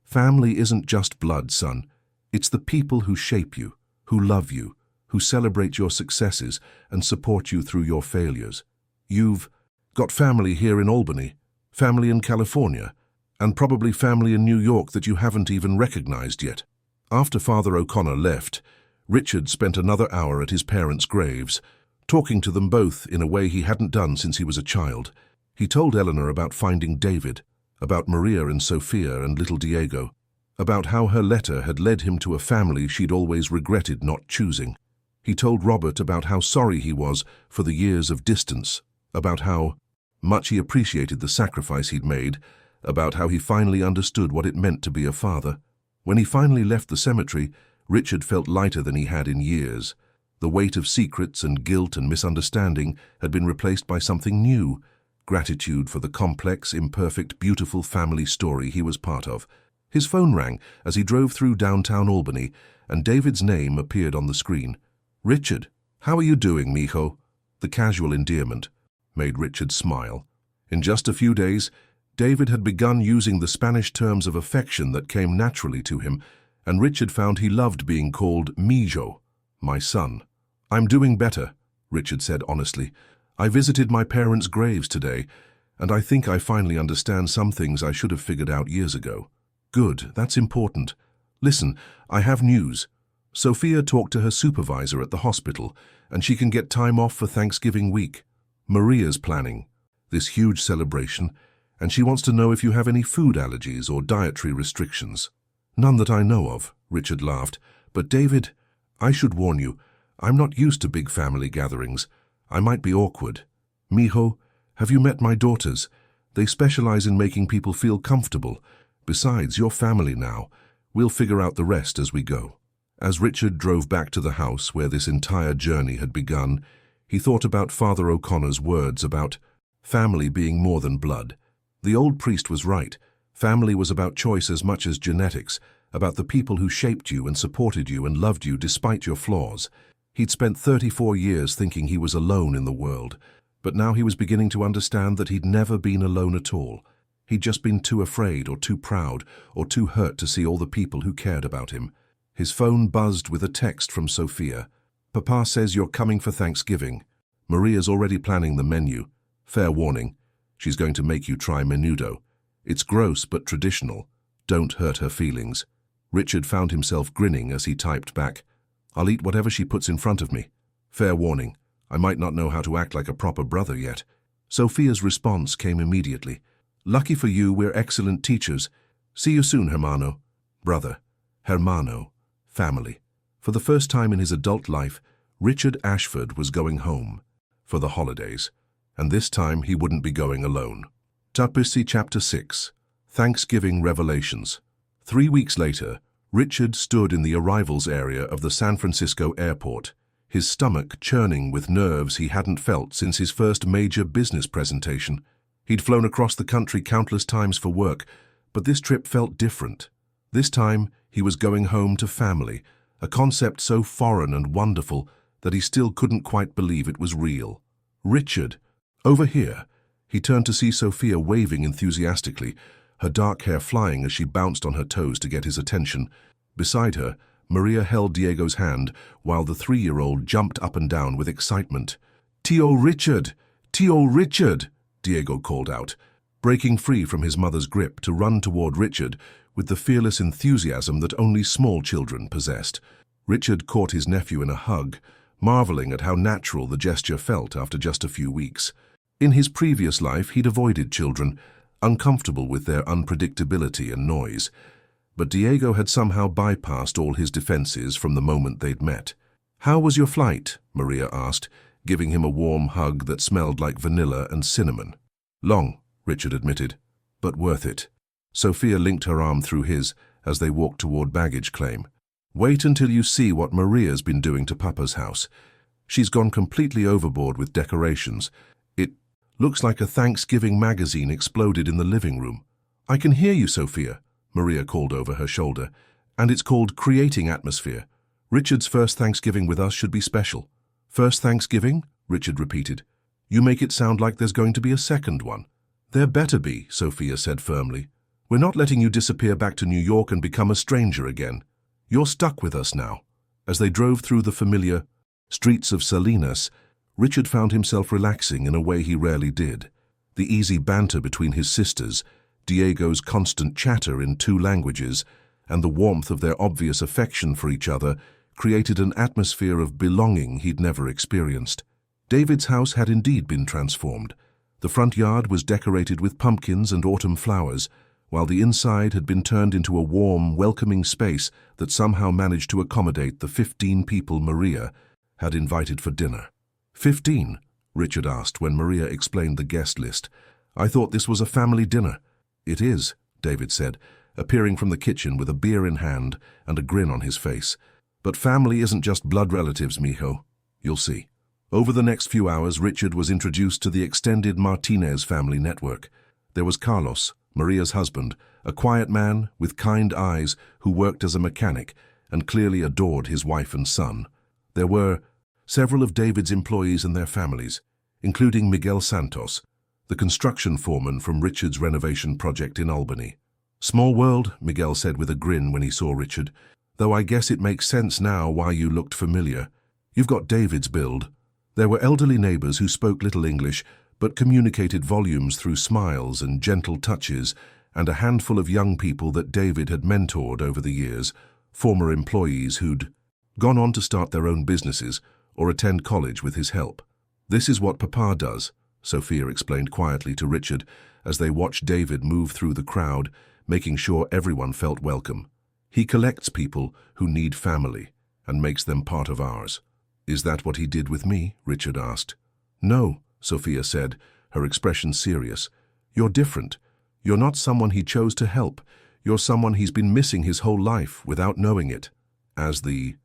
"Family isn't just blood, son. It's the people who shape you, who love you, who celebrate your successes and support you through your failures. You've got family here in Albany, family in California, And probably family in New York that you haven't even recognized yet. After Father O'Connor left, Richard spent another hour at his parents' graves, talking to them both in a way he hadn't done since he was a child. He told Eleanor about finding David, about Maria and Sophia and little Diego, about how her letter had led him to a family she'd always regretted not choosing. He told Robert about how sorry he was for the years of distance, about how much he appreciated the sacrifice he'd made, about how he finally understood what it meant to be a father. When he finally left the cemetery, Richard felt lighter than he had in years. The weight of secrets and guilt and misunderstanding had been replaced by something new, gratitude for the complex, imperfect, beautiful family story he was part of. His phone rang as he drove through downtown Albany, and David's name appeared on the screen. "Richard, how are you doing, mijo?" The casual endearment made Richard smile. In just a few days, David had begun using the Spanish terms of affection that came naturally to him, and Richard found he loved being called mijo, my son. "I'm doing better," Richard said honestly. "I visited my parents' graves today, and I think I finally understand some things I should have figured out years ago." "Good, that's important. Listen, I have news. Sophia talked to her supervisor at the hospital, and she can get time off for Thanksgiving week. Maria's planning this huge celebration, and she wants to know if you have any food allergies or dietary restrictions." "None that I know of," Richard laughed. "But David, I should warn you, I'm not used to big family gatherings. I might be awkward." "Mijo, have you met my daughters? They specialize in making people feel comfortable. Besides, you're family now. We'll figure out the rest as we go." As Richard drove back to the house where this entire journey had begun, he thought about Father O'Connor's words about family being more than blood. The old priest was right. Family was about choice as much as genetics, about the people who shaped you and supported you and loved you despite your flaws. He'd spent 34 years thinking he was alone in the world, but now he was beginning to understand that he'd never been alone at all. He'd just been too afraid or too proud or too hurt to see all the people who cared about him. His phone buzzed with a text from Sophia. "Papa says you're coming for Thanksgiving. Maria's already planning the menu. Fair warning, she's going to make you try menudo. It's gross but traditional. Don't hurt her feelings." Richard found himself grinning as he typed back, "I'll eat whatever she puts in front of me. Fair warning, I might not know how to act like a proper brother yet." Sophia's response came immediately. "Lucky for you, we're excellent teachers. See you soon, hermano." Brother, hermano, family. For the first time in his adult life, Richard Ashford was going home for the holidays, and this time he wouldn't be going alone. Tapisi Chapter 6, Thanksgiving Revelations. 3 weeks later, Richard stood in the arrivals area of the San Francisco airport, his stomach churning with nerves he hadn't felt since his first major business presentation. He'd flown across the country countless times for work, but this trip felt different. This time, he was going home to family, a concept so foreign and wonderful that he still couldn't quite believe it was real. "Richard, over here." He turned to see Sophia waving enthusiastically, her dark hair flying as she bounced on her toes to get his attention. Beside her, Maria held Diego's hand while the 3-year-old jumped up and down with excitement. "Tio Richard! Tio Richard!" Diego called out, breaking free from his mother's grip to run toward Richard with the fearless enthusiasm that only small children possessed. Richard caught his nephew in a hug, marveling at how natural the gesture felt after just a few weeks. In his previous life, he'd avoided children, uncomfortable with their unpredictability and noise. But Diego had somehow bypassed all his defenses from the moment they'd met. "How was your flight?" Maria asked, giving him a warm hug that smelled like vanilla and cinnamon. "Long," Richard admitted, "but worth it." Sophia linked her arm through his as they walked toward baggage claim. "Wait until you see what Maria's been doing to Papa's house. She's gone completely overboard with decorations. It looks like a Thanksgiving magazine exploded in the living room." "I can hear you, Sophia," Maria called over her shoulder, "and it's called Creating Atmosphere. Richard's first Thanksgiving with us should be special." "First Thanksgiving?" Richard repeated. "You make it sound like there's going to be a second one." "There better be," Sophia said firmly. "We're not letting you disappear back to New York and become a stranger again. You're stuck with us now." As they drove through the familiar streets of Salinas, Richard found himself relaxing in a way he rarely did. The easy banter between his sisters, Diego's constant chatter in two languages, and the warmth of their obvious affection for each other created an atmosphere of belonging he'd never experienced. David's house had indeed been transformed. The front yard was decorated with pumpkins and autumn flowers, while the inside had been turned into a warm, welcoming space that somehow managed to accommodate the 15 people Maria had invited for dinner. 15? Richard asked when Maria explained the guest list. I thought this was a family dinner. It is, David said, appearing from the kitchen with a beer in hand and a grin on his face. But family isn't just blood relatives, mijo. You'll see. Over the next few hours, Richard was introduced to the extended Martinez family network. There was Carlos, Maria's husband, a quiet man with kind eyes who worked as a mechanic and clearly adored his wife and son. There were several of David's employees and their families, including Miguel Santos, the construction foreman from Richard's renovation project in Albany. Small world, Miguel said with a grin when he saw Richard, though I guess it makes sense now why you looked familiar. You've got David's build. There were elderly neighbors who spoke little English, but communicated volumes through smiles and gentle touches, and a handful of young people that David had mentored over the years, former employees who'd gone on to start their own businesses or attend college with his help. This is what Papa does, Sophia explained quietly to Richard as they watched David move through the crowd, making sure everyone felt welcome. He collects people who need family and makes them part of ours. Is that what he did with me? Richard asked. No, Sophia said, her expression serious. You're different. You're not someone he chose to help. You're someone he's been missing his whole life without knowing it. As the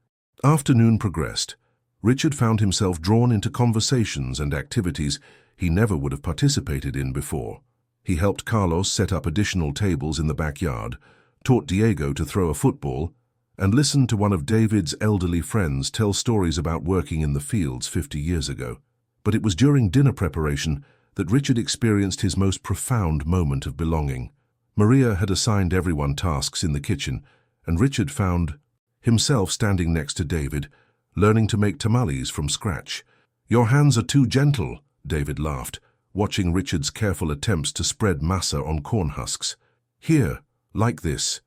afternoon progressed, Richard found himself drawn into conversations and activities he never would have participated in before. He helped Carlos set up additional tables in the backyard, taught Diego to throw a football, and listened to one of David's elderly friends tell stories about working in the fields 50 years ago. But it was during dinner preparation that Richard experienced his most profound moment of belonging. Maria had assigned everyone tasks in the kitchen, and Richard found himself standing next to David, learning to make tamales from scratch. Your hands are too gentle, David laughed, watching Richard's careful attempts to spread masa on corn husks. Here, like this.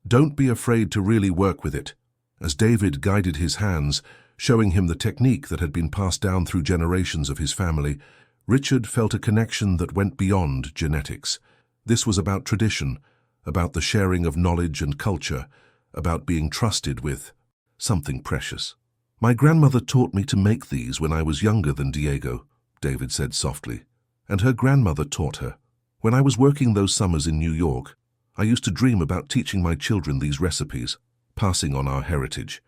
Don't be afraid to really work with it. As David guided his hands, showing him the technique that had been passed down through generations of his family, Richard felt a connection that went beyond genetics. This was about tradition, about the sharing of knowledge and culture, about being trusted with something precious. My grandmother taught me to make these when I was younger than Diego, David said softly, and her grandmother taught her. When I was working those summers in New York, I used to dream about teaching my children these recipes, passing on our heritage.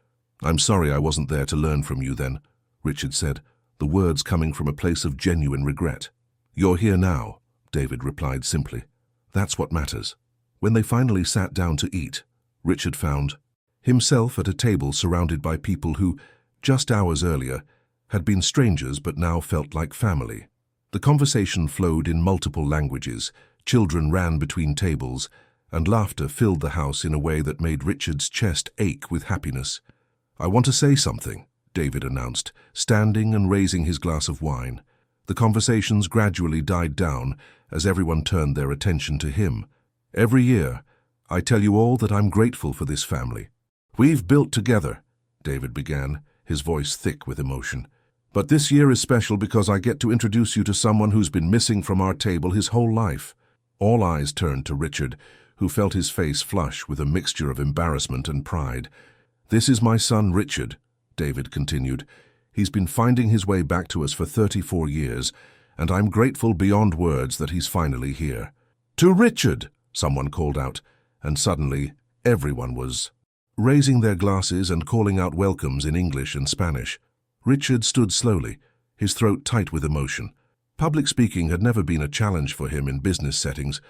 I'm sorry I wasn't there to learn from you then, Richard said, the words coming from a place of genuine regret. You're here now, David replied simply. That's what matters. When they finally sat down to eat, Richard found himself at a table surrounded by people who, just hours earlier, had been strangers but now felt like family. The conversation flowed in multiple languages, children ran between tables, and laughter filled the house in a way that made Richard's chest ache with happiness. I want to say something, David announced, standing and raising his glass of wine. The conversations gradually died down as everyone turned their attention to him. Every year, I tell you all that I'm grateful for this family. We've built together, David began, his voice thick with emotion. But this year is special because I get to introduce you to someone who's been missing from our table his whole life. All eyes turned to Richard, who felt his face flush with a mixture of embarrassment and pride. This is my son Richard, David continued. He's been finding his way back to us for 34 years, and I'm grateful beyond words that he's finally here. To Richard, someone called out, and suddenly everyone was raising their glasses and calling out welcomes in English and Spanish. Richard stood slowly, his throat tight with emotion. Public speaking had never been a challenge for him in business settings,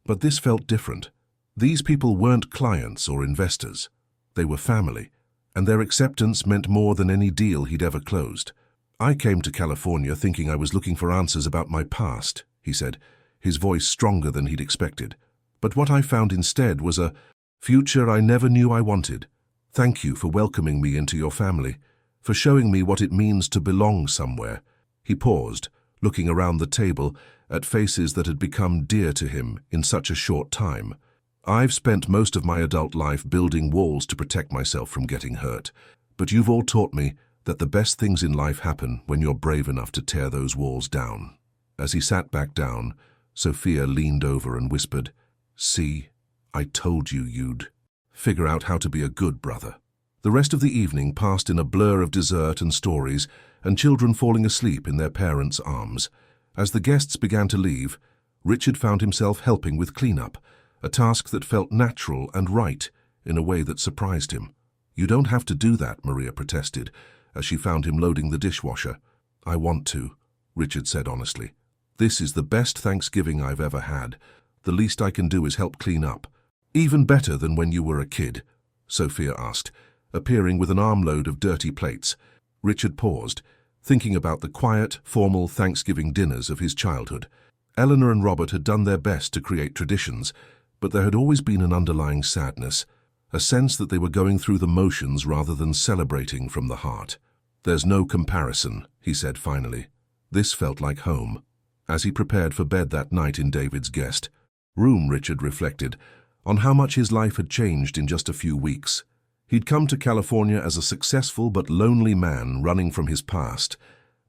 but this felt different. These people weren't clients or investors. They were family, and their acceptance meant more than any deal he'd ever closed. I came to California thinking I was looking for answers about my past, he said, his voice stronger than he'd expected. But what I found instead was a future I never knew I wanted. Thank you for welcoming me into your family, for showing me what it means to belong somewhere. He paused, looking around the table at faces that had become dear to him in such a short time. "I've spent most of my adult life building walls to protect myself from getting hurt, but you've all taught me that the best things in life happen when you're brave enough to tear those walls down." As he sat back down, Sophia leaned over and whispered, "See, I told you you'd figure out how to be a good brother." The rest of the evening passed in a blur of dessert and stories, and children falling asleep in their parents' arms. As the guests began to leave, Richard found himself helping with cleanup, a task that felt natural and right in a way that surprised him. "You don't have to do that," Maria protested, as she found him loading the dishwasher. "I want to," Richard said honestly. "This is the best Thanksgiving I've ever had. The least I can do is help clean up." "Even better than when you were a kid?" Sophia asked, appearing with an armload of dirty plates. Richard paused, thinking about the quiet, formal Thanksgiving dinners of his childhood. Eleanor and Robert had done their best to create traditions, but there had always been an underlying sadness, a sense that they were going through the motions rather than celebrating from the heart. "There's no comparison," he said finally. This felt like home. As he prepared for bed that night in David's guest room, Richard reflected on how much his life had changed in just a few weeks. He'd come to California as a successful but lonely man running from his past.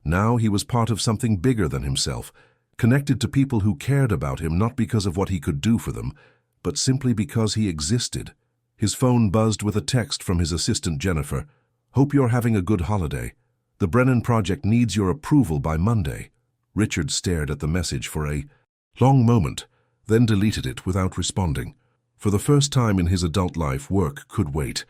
Now he was part of something bigger than himself, connected to people who cared about him not because of what he could do for them, but simply because he existed. His phone buzzed with a text from his assistant Jennifer. "Hope you're having a good holiday. The Brennan project needs your approval by Monday." Richard stared at the message for a long moment, then deleted it without responding. For the first time in his adult life, work could wait.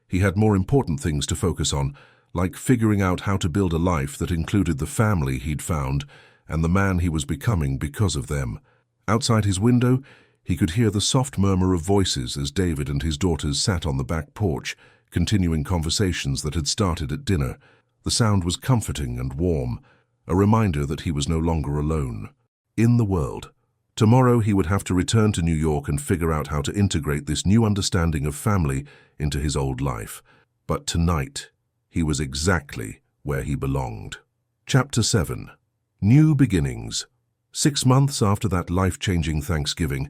He had more important things to focus on, like figuring out how to build a life that included the family he'd found and the man he was becoming because of them. Outside his window, he could hear the soft murmur of voices as David and his daughters sat on the back porch, continuing conversations that had started at dinner. The sound was comforting and warm, a reminder that he was no longer alone in the world. Tomorrow he would have to return to New York and figure out how to integrate this new understanding of family into his old life. But tonight, he was exactly where he belonged. Chapter 7. New Beginnings. 6 months after that life-changing Thanksgiving,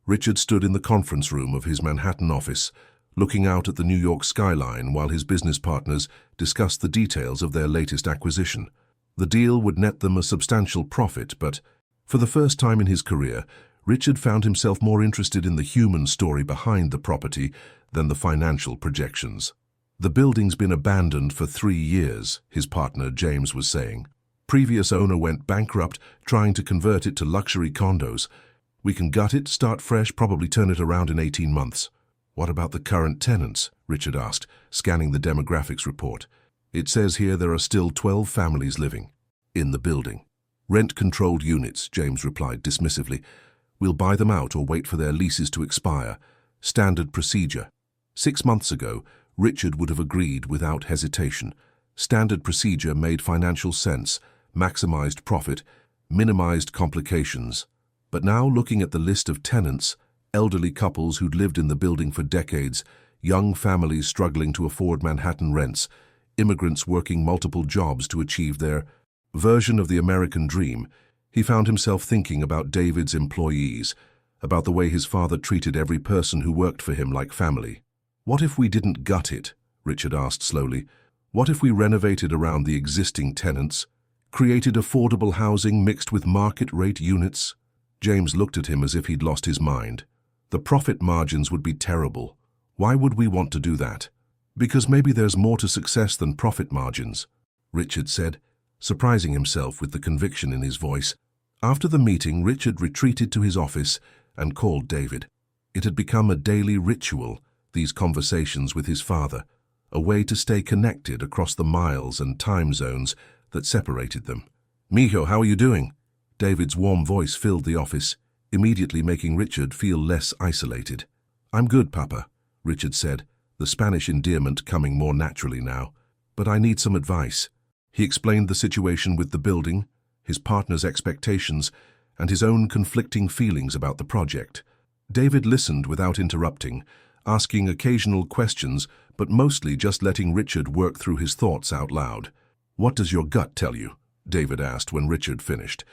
Richard stood in the conference room of his Manhattan office, looking out at the New York skyline while his business partners discussed the details of their latest acquisition. The deal would net them a substantial profit, but for the first time in his career, Richard found himself more interested in the human story behind the property than the financial projections. "The building's been abandoned for 3 years, his partner James was saying. "Previous owner went bankrupt trying to convert it to luxury condos. We can gut it, start fresh, probably turn it around in 18 months. "What about the current tenants?" Richard asked, scanning the demographics report. "It says here there are still 12 families living in the building." "Rent-controlled units," James replied dismissively. "We'll buy them out or wait for their leases to expire. Standard procedure." 6 months ago, Richard would have agreed without hesitation. Standard procedure made financial sense, maximized profit, minimized complications. But now, looking at the list of tenants, elderly couples who'd lived in the building for decades, young families struggling to afford Manhattan rents, immigrants working multiple jobs to achieve their version of the American dream, he found himself thinking about David's employees, about the way his father treated every person who worked for him like family. "What if we didn't gut it?" Richard asked slowly. "What if we renovated around the existing tenants, created affordable housing mixed with market-rate units?" James looked at him as if he'd lost his mind. "The profit margins would be terrible. Why would we want to do that?" "Because maybe there's more to success than profit margins," Richard said, surprising himself with the conviction in his voice. After the meeting, Richard retreated to his office and called David. It had become a daily ritual, these conversations with his father, a way to stay connected across the miles and time zones that separated them. "Mijo, how are you doing?" David's warm voice filled the office, immediately making Richard feel less isolated. "I'm good, Papa," Richard said, the Spanish endearment coming more naturally now. "But I need some advice." He explained the situation with the building, his partner's expectations, and his own conflicting feelings about the project. David listened without interrupting, asking occasional questions, but mostly just letting Richard work through his thoughts out loud. "What does your gut tell you?" David asked when Richard finished.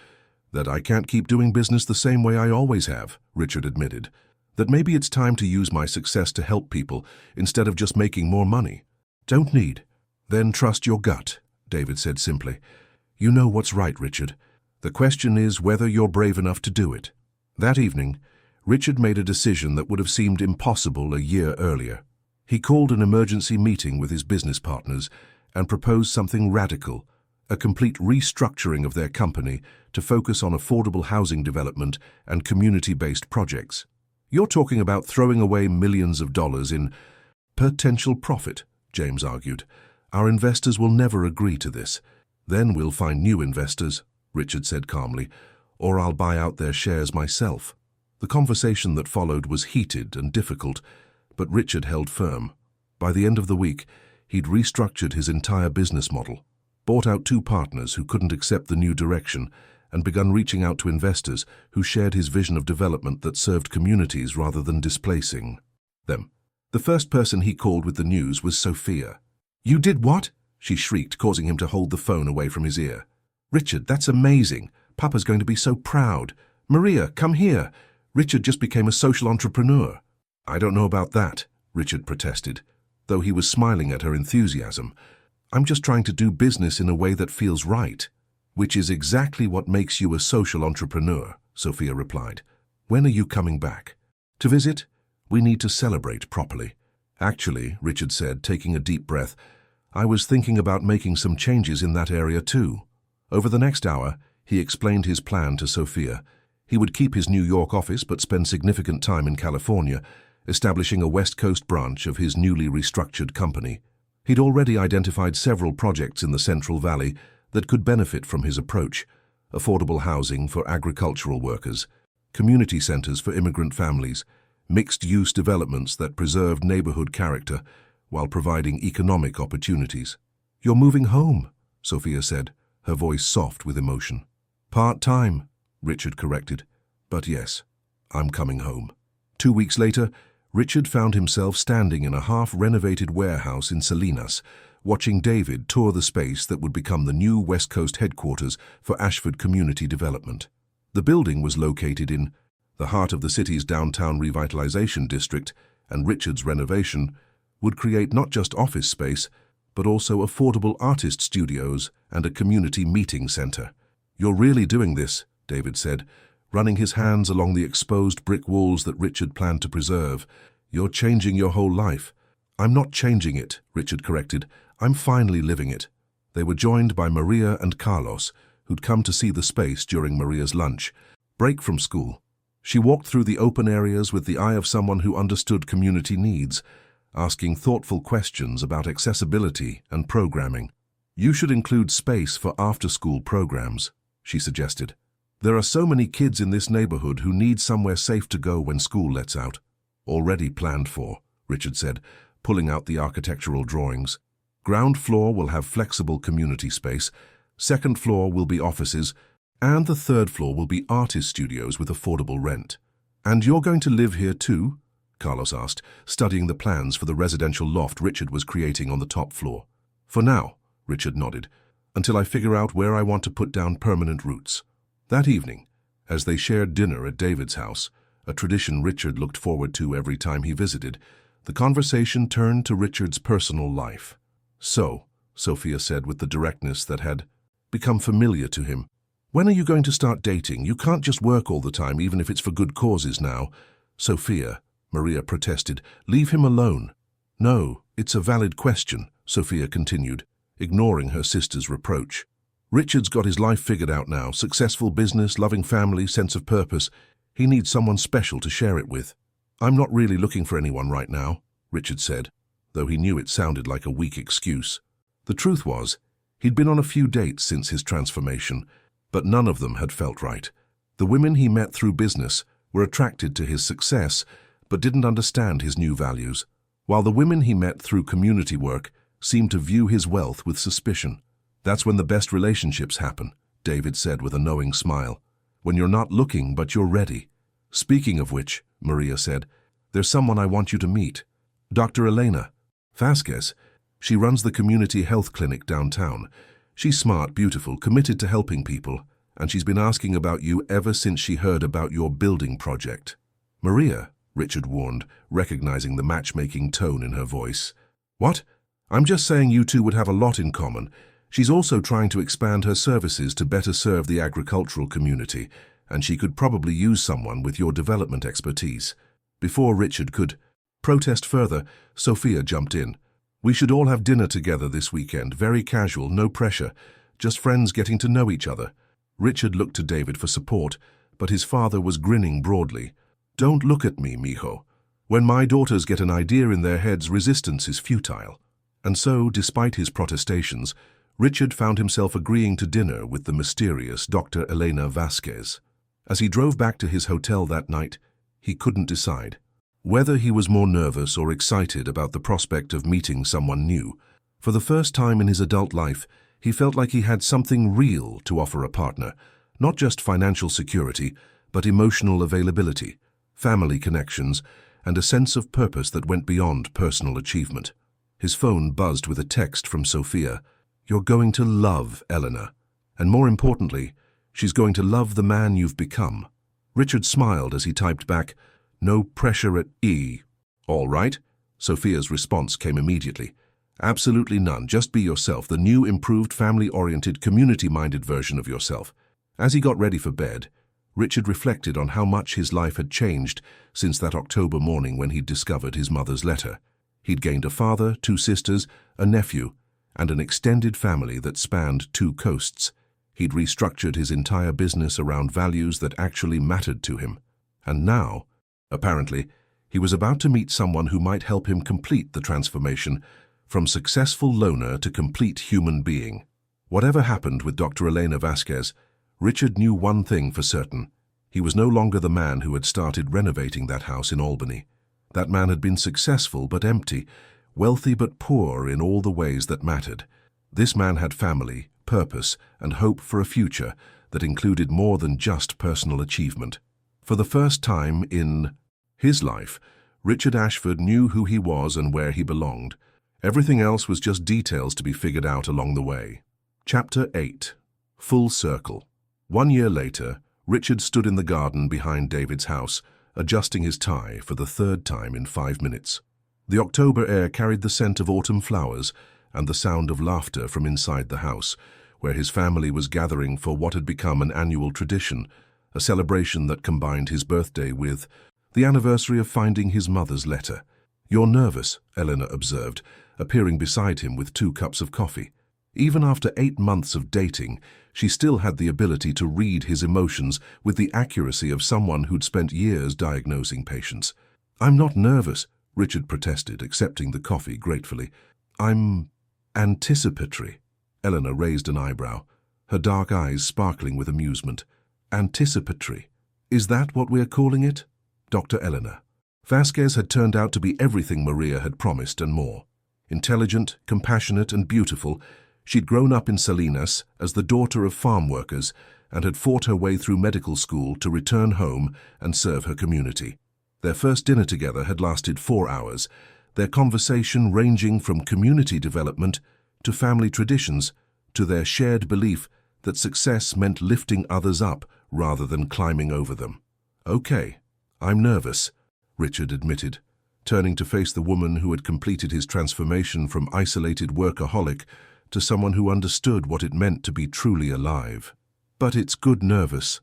That I can't keep doing business the same way I always have, Richard admitted. That maybe it's time to use my success to help people instead of just making more money. Don't need. Then trust your gut, David said simply. You know what's right, Richard. The question is whether you're brave enough to do it. That evening, Richard made a decision that would have seemed impossible a year earlier. He called an emergency meeting with his business partners and proposed something radical, a complete restructuring of their company to focus on affordable housing development and community-based projects. You're talking about throwing away millions of dollars in potential profit, James argued. Our investors will never agree to this. Then we'll find new investors, Richard said calmly, or I'll buy out their shares myself. The conversation that followed was heated and difficult, but Richard held firm. By the end of the week, he'd restructured his entire business model, bought out 2 partners who couldn't accept the new direction, and begun reaching out to investors who shared his vision of development that served communities rather than displacing them. The first person he called with the news was Sophia. You did what? She shrieked, causing him to hold the phone away from his ear. Richard, that's amazing. Papa's going to be so proud. Maria, come here. Richard just became a social entrepreneur. I don't know about that, Richard protested, though he was smiling at her enthusiasm. I'm just trying to do business in a way that feels right. Which is exactly what makes you a social entrepreneur, Sophia replied. When are you coming back? To visit? We need to celebrate properly. Actually, Richard said, taking a deep breath, I was thinking about making some changes in that area too. Over the next hour, he explained his plan to Sophia. He would keep his New York office but spend significant time in California, establishing a West Coast branch of his newly restructured company. He'd already identified several projects in the Central Valley that could benefit from his approach: affordable housing for agricultural workers, community centers for immigrant families, mixed-use developments that preserved neighborhood character while providing economic opportunities. You're moving home, Sophia said, her voice soft with emotion. Part-time, Richard corrected. But yes, I'm coming home. 2 weeks later, Richard found himself standing in a half-renovated warehouse in Salinas, watching David tour the space that would become the new West Coast headquarters for Ashford Community Development. The building was located in the heart of the city's downtown revitalization district, and Richard's renovation would create not just office space, but also affordable artist studios and a community meeting center. You're really doing this, David said, running his hands along the exposed brick walls that Richard planned to preserve. You're changing your whole life. I'm not changing it, Richard corrected. I'm finally living it. They were joined by Maria and Carlos, who'd come to see the space during Maria's lunch break from school. She walked through the open areas with the eye of someone who understood community needs, asking thoughtful questions about accessibility and programming. You should include space for after-school programs, she suggested. There are so many kids in this neighborhood who need somewhere safe to go when school lets out. Already planned for, Richard said, pulling out the architectural drawings. Ground floor will have flexible community space, second floor will be offices, and the third floor will be artist studios with affordable rent. And you're going to live here too? Carlos asked, studying the plans for the residential loft Richard was creating on the top floor. For now, Richard nodded, until I figure out where I want to put down permanent roots. That evening, as they shared dinner at David's house, a tradition Richard looked forward to every time he visited, the conversation turned to Richard's personal life. So, Sophia said with the directness that had become familiar to him, when are you going to start dating? You can't just work all the time, even if it's for good causes now. Sophia, Maria protested, leave him alone. No, it's a valid question, Sophia continued, ignoring her sister's reproach. Richard's got his life figured out now, successful business, loving family, sense of purpose. He needs someone special to share it with. I'm not really looking for anyone right now, Richard said, though he knew it sounded like a weak excuse. The truth was, he'd been on a few dates since his transformation, but none of them had felt right. The women he met through business were attracted to his success, but didn't understand his new values, while the women he met through community work seemed to view his wealth with suspicion. That's when the best relationships happen, David said with a knowing smile. When you're not looking, but you're ready. Speaking of which, Maria said, there's someone I want you to meet. Dr. Elena Vasquez. She runs the community health clinic downtown. She's smart, beautiful, committed to helping people, and she's been asking about you ever since she heard about your building project." "Maria," Richard warned, recognizing the matchmaking tone in her voice. "What? I'm just saying you two would have a lot in common. She's also trying to expand her services to better serve the agricultural community, and she could probably use someone with your development expertise." Before Richard could protest further, Sophia jumped in. "We should all have dinner together this weekend, very casual, no pressure, just friends getting to know each other." Richard looked to David for support, but his father was grinning broadly. "Don't look at me, mijo. When my daughters get an idea in their heads, resistance is futile." And so, despite his protestations, Richard found himself agreeing to dinner with the mysterious Dr. Elena Vasquez. As he drove back to his hotel that night, he couldn't decide whether he was more nervous or excited about the prospect of meeting someone new. For the first time in his adult life, he felt like he had something real to offer a partner, not just financial security, but emotional availability, family connections, and a sense of purpose that went beyond personal achievement. His phone buzzed with a text from Sophia. "You're going to love Elena. And more importantly, she's going to love the man you've become." Richard smiled as he typed back, "No pressure at E." "All right." Sophia's response came immediately. "Absolutely none. Just be yourself, the new, improved, family-oriented, community-minded version of yourself." As he got ready for bed, Richard reflected on how much his life had changed since that October morning when he'd discovered his mother's letter. He'd gained a father, 2 sisters, a nephew, and an extended family that spanned 2 coasts. He'd restructured his entire business around values that actually mattered to him. And now, apparently, he was about to meet someone who might help him complete the transformation from successful loner to complete human being. Whatever happened with Dr. Elena Vasquez, Richard knew one thing for certain. He was no longer the man who had started renovating that house in Albany. That man had been successful but empty, wealthy but poor in all the ways that mattered. This man had family, purpose, and hope for a future that included more than just personal achievement. For the first time in his life, Richard Ashford knew who he was and where he belonged. Everything else was just details to be figured out along the way. Chapter 8. Full Circle. 1 year later, Richard stood in the garden behind David's house, adjusting his tie for the 3rd time in 5 minutes. The October air carried the scent of autumn flowers and the sound of laughter from inside the house, where his family was gathering for what had become an annual tradition, a celebration that combined his birthday with the anniversary of finding his mother's letter. "You're nervous," Eleanor observed, appearing beside him with 2 cups of coffee. Even after 8 months of dating, she still had the ability to read his emotions with the accuracy of someone who'd spent years diagnosing patients. "I'm not nervous," Richard protested, accepting the coffee gratefully. "I'm anticipatory." Eleanor raised an eyebrow, her dark eyes sparkling with amusement. "Anticipatory. Is that what we're calling it?" Dr. Eleanor. Vasquez had turned out to be everything Maria had promised and more. Intelligent, compassionate, and beautiful, she'd grown up in Salinas as the daughter of farm workers and had fought her way through medical school to return home and serve her community. Their first dinner together had lasted 4 hours, their conversation ranging from community development to family traditions to their shared belief that success meant lifting others up rather than climbing over them. "Okay, I'm nervous," Richard admitted, turning to face the woman who had completed his transformation from isolated workaholic to someone who understood what it meant to be truly alive. "But it's good nervous,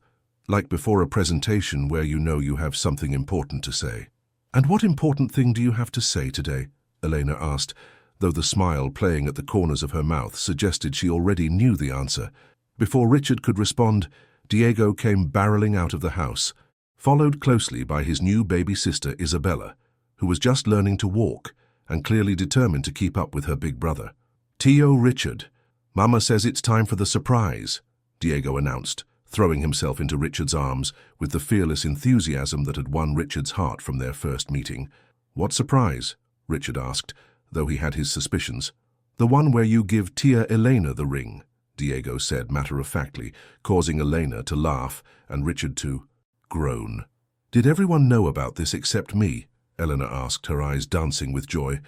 like before a presentation where you know you have something important to say." "And what important thing do you have to say today?" Elena asked, though the smile playing at the corners of her mouth suggested she already knew the answer. Before Richard could respond, Diego came barreling out of the house, followed closely by his new baby sister Isabella, who was just learning to walk and clearly determined to keep up with her big brother. "Tio Richard, Mama says it's time for the surprise," Diego announced, throwing himself into Richard's arms with the fearless enthusiasm that had won Richard's heart from their first meeting. "What surprise?" Richard asked, though he had his suspicions. "The one where you give Tia Elena the ring," Diego said matter-of-factly, causing Elena to laugh and Richard to groan. "Did everyone know about this except me?" Eleanor asked, her eyes dancing with joy.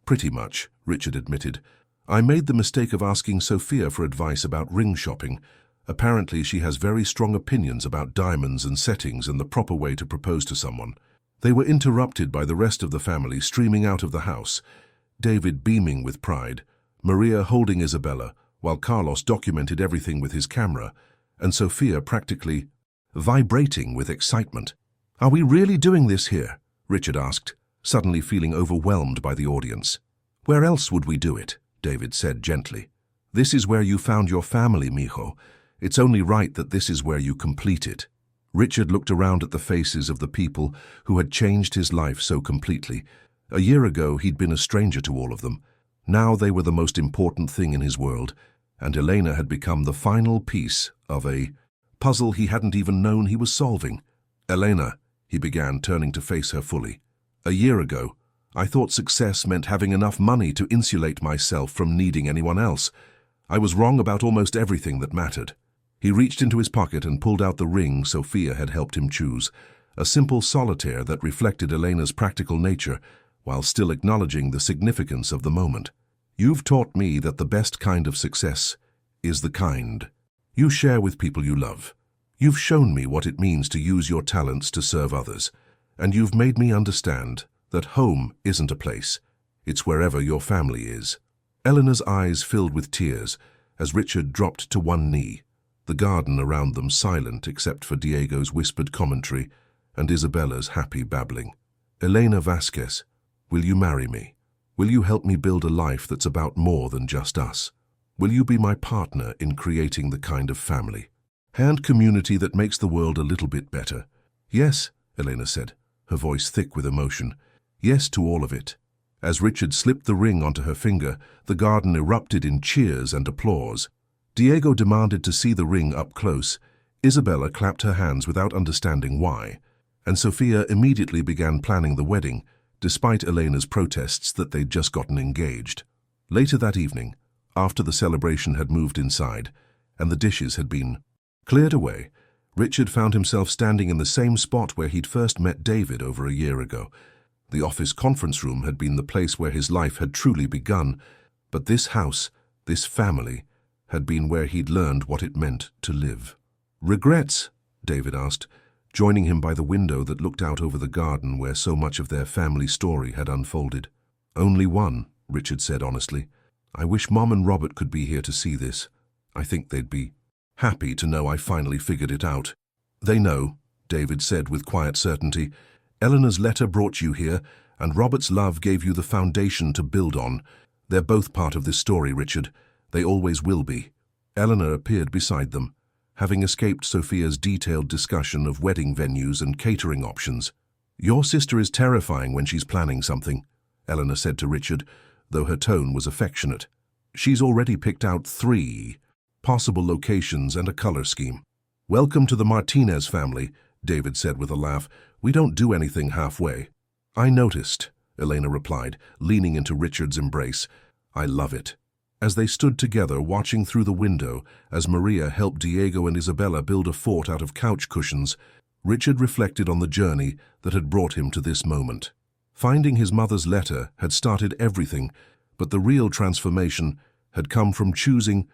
"Pretty much," Richard admitted. I made the mistake of asking Sophia for advice about ring shopping. Apparently she has very strong opinions about diamonds and settings and the proper way to propose to someone. They were interrupted by the rest of the family streaming out of the house, David beaming with pride, Maria holding Isabella, while Carlos documented everything with his camera, and Sophia practically vibrating with excitement. "Are we really doing this here?" Richard asked, suddenly feeling overwhelmed by the audience. "Where else would we do it?" David said gently. "This is where you found your family, mijo. It's only right that this is where you complete it." Richard looked around at the faces of the people who had changed his life so completely. A year ago, he'd been a stranger to all of them. Now they were the most important thing in his world, and Elena had become the final piece of a puzzle he hadn't even known he was solving. "Elena," he began, turning to face her fully. "A year ago, I thought success meant having enough money to insulate myself from needing anyone else. I was wrong about almost everything that mattered." He reached into his pocket and pulled out the ring Sophia had helped him choose, a simple solitaire that reflected Elena's practical nature, while still acknowledging the significance of the moment. "You've taught me that the best kind of success is the kind you share with people you love. You've shown me what it means to use your talents to serve others, and you've made me understand that home isn't a place, it's wherever your family is." Eleanor's eyes filled with tears as Richard dropped to one knee, the garden around them silent except for Diego's whispered commentary and Isabella's happy babbling. "Elena Vasquez, will you marry me? Will you help me build a life that's about more than just us? Will you be my partner in creating the kind of family and community that makes the world a little bit better?" "Yes," Elena said, her voice thick with emotion. "Yes to all of it." As Richard slipped the ring onto her finger, the garden erupted in cheers and applause. Diego demanded to see the ring up close. Isabella clapped her hands without understanding why, and Sophia immediately began planning the wedding, despite Elena's protests that they'd just gotten engaged. Later that evening, after the celebration had moved inside and the dishes had been cleared away, Richard found himself standing in the same spot where he'd first met David over a year ago. The office conference room had been the place where his life had truly begun, but this house, this family, had been where he'd learned what it meant to live. "Regrets?" David asked, joining him by the window that looked out over the garden where so much of their family story had unfolded. "Only one," Richard said honestly. "I wish Mom and Robert could be here to see this. I think they'd be happy to know I finally figured it out." "They know," David said with quiet certainty. "Eleanor's letter brought you here, and Robert's love gave you the foundation to build on. They're both part of this story, Richard. They always will be." Eleanor appeared beside them, having escaped Sophia's detailed discussion of wedding venues and catering options. "Your sister is terrifying when she's planning something," Eleanor said to Richard, though her tone was affectionate. "She's already picked out 3 possible locations and a color scheme." "Welcome to the Martinez family," David said with a laugh. "We don't do anything halfway." "I noticed," Elena replied, leaning into Richard's embrace. "I love it." As they stood together watching through the window as Maria helped Diego and Isabella build a fort out of couch cushions, Richard reflected on the journey that had brought him to this moment. Finding his mother's letter had started everything, but the real transformation had come from choosing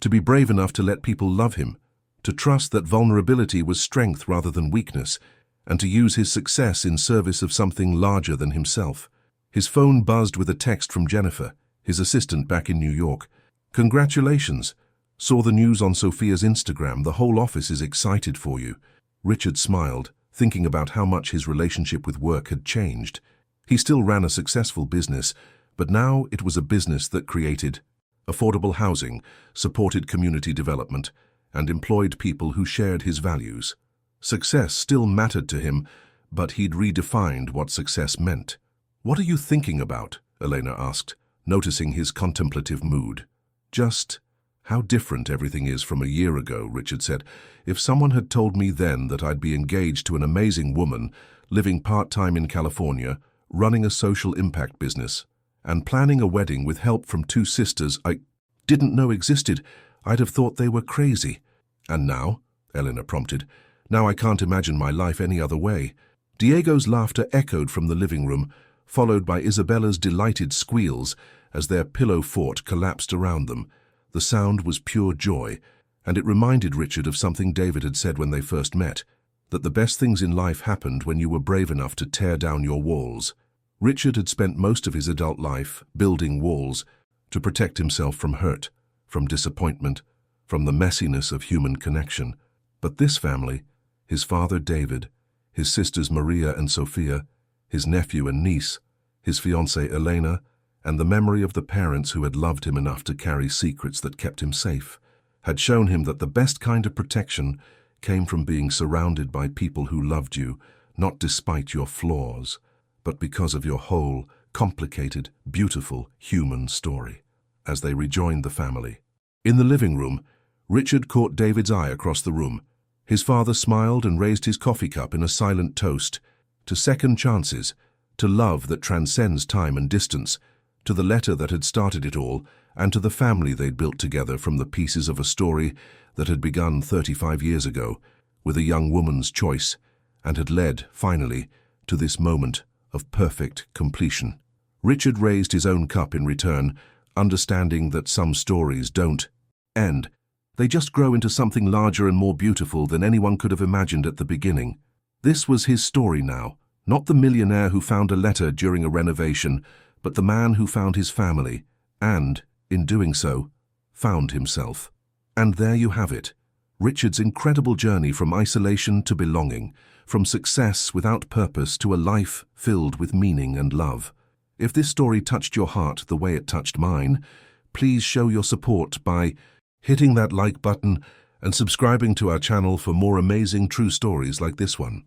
to be brave enough to let people love him, to trust that vulnerability was strength rather than weakness, and to use his success in service of something larger than himself. His phone buzzed with a text from Jennifer, his assistant back in New York. "Congratulations. Saw the news on Sophia's Instagram. The whole office is excited for you." Richard smiled, thinking about how much his relationship with work had changed. He still ran a successful business, but now it was a business that created affordable housing, supported community development, and employed people who shared his values. Success still mattered to him, but he'd redefined what success meant. "What are you thinking about?" Elena asked, noticing his contemplative mood. "Just how different everything is from a year ago," Richard said. "If someone had told me then that I'd be engaged to an amazing woman, living part-time in California, running a social impact business, and planning a wedding with help from 2 sisters I didn't know existed, I'd have thought they were crazy." "And now?" Elena prompted. "Now I can't imagine my life any other way." Diego's laughter echoed from the living room, followed by Isabella's delighted squeals, as their pillow fort collapsed around them. The sound was pure joy, and it reminded Richard of something David had said when they first met, that the best things in life happened when you were brave enough to tear down your walls. Richard had spent most of his adult life building walls to protect himself from hurt, from disappointment, from the messiness of human connection. But this family, his father David, his sisters Maria and Sophia, his nephew and niece, his fiancée Elena, and the memory of the parents who had loved him enough to carry secrets that kept him safe, had shown him that the best kind of protection came from being surrounded by people who loved you, not despite your flaws, but because of your whole, complicated, beautiful human story. As they rejoined the family. In the living room, Richard caught David's eye across the room. His father smiled and raised his coffee cup in a silent toast to second chances, to love that transcends time and distance, to the letter that had started it all, and to the family they'd built together from the pieces of a story that had begun 35 years ago with a young woman's choice and had led, finally, to this moment of perfect completion. Richard raised his own cup in return, understanding that some stories don't end. They just grow into something larger and more beautiful than anyone could have imagined at the beginning. This was his story now, not the millionaire who found a letter during a renovation, but the man who found his family and, in doing so, found himself. And there you have it, Richard's incredible journey from isolation to belonging, from success without purpose to a life filled with meaning and love. If this story touched your heart the way it touched mine, please show your support by hitting that like button and subscribing to our channel for more amazing true stories like this one.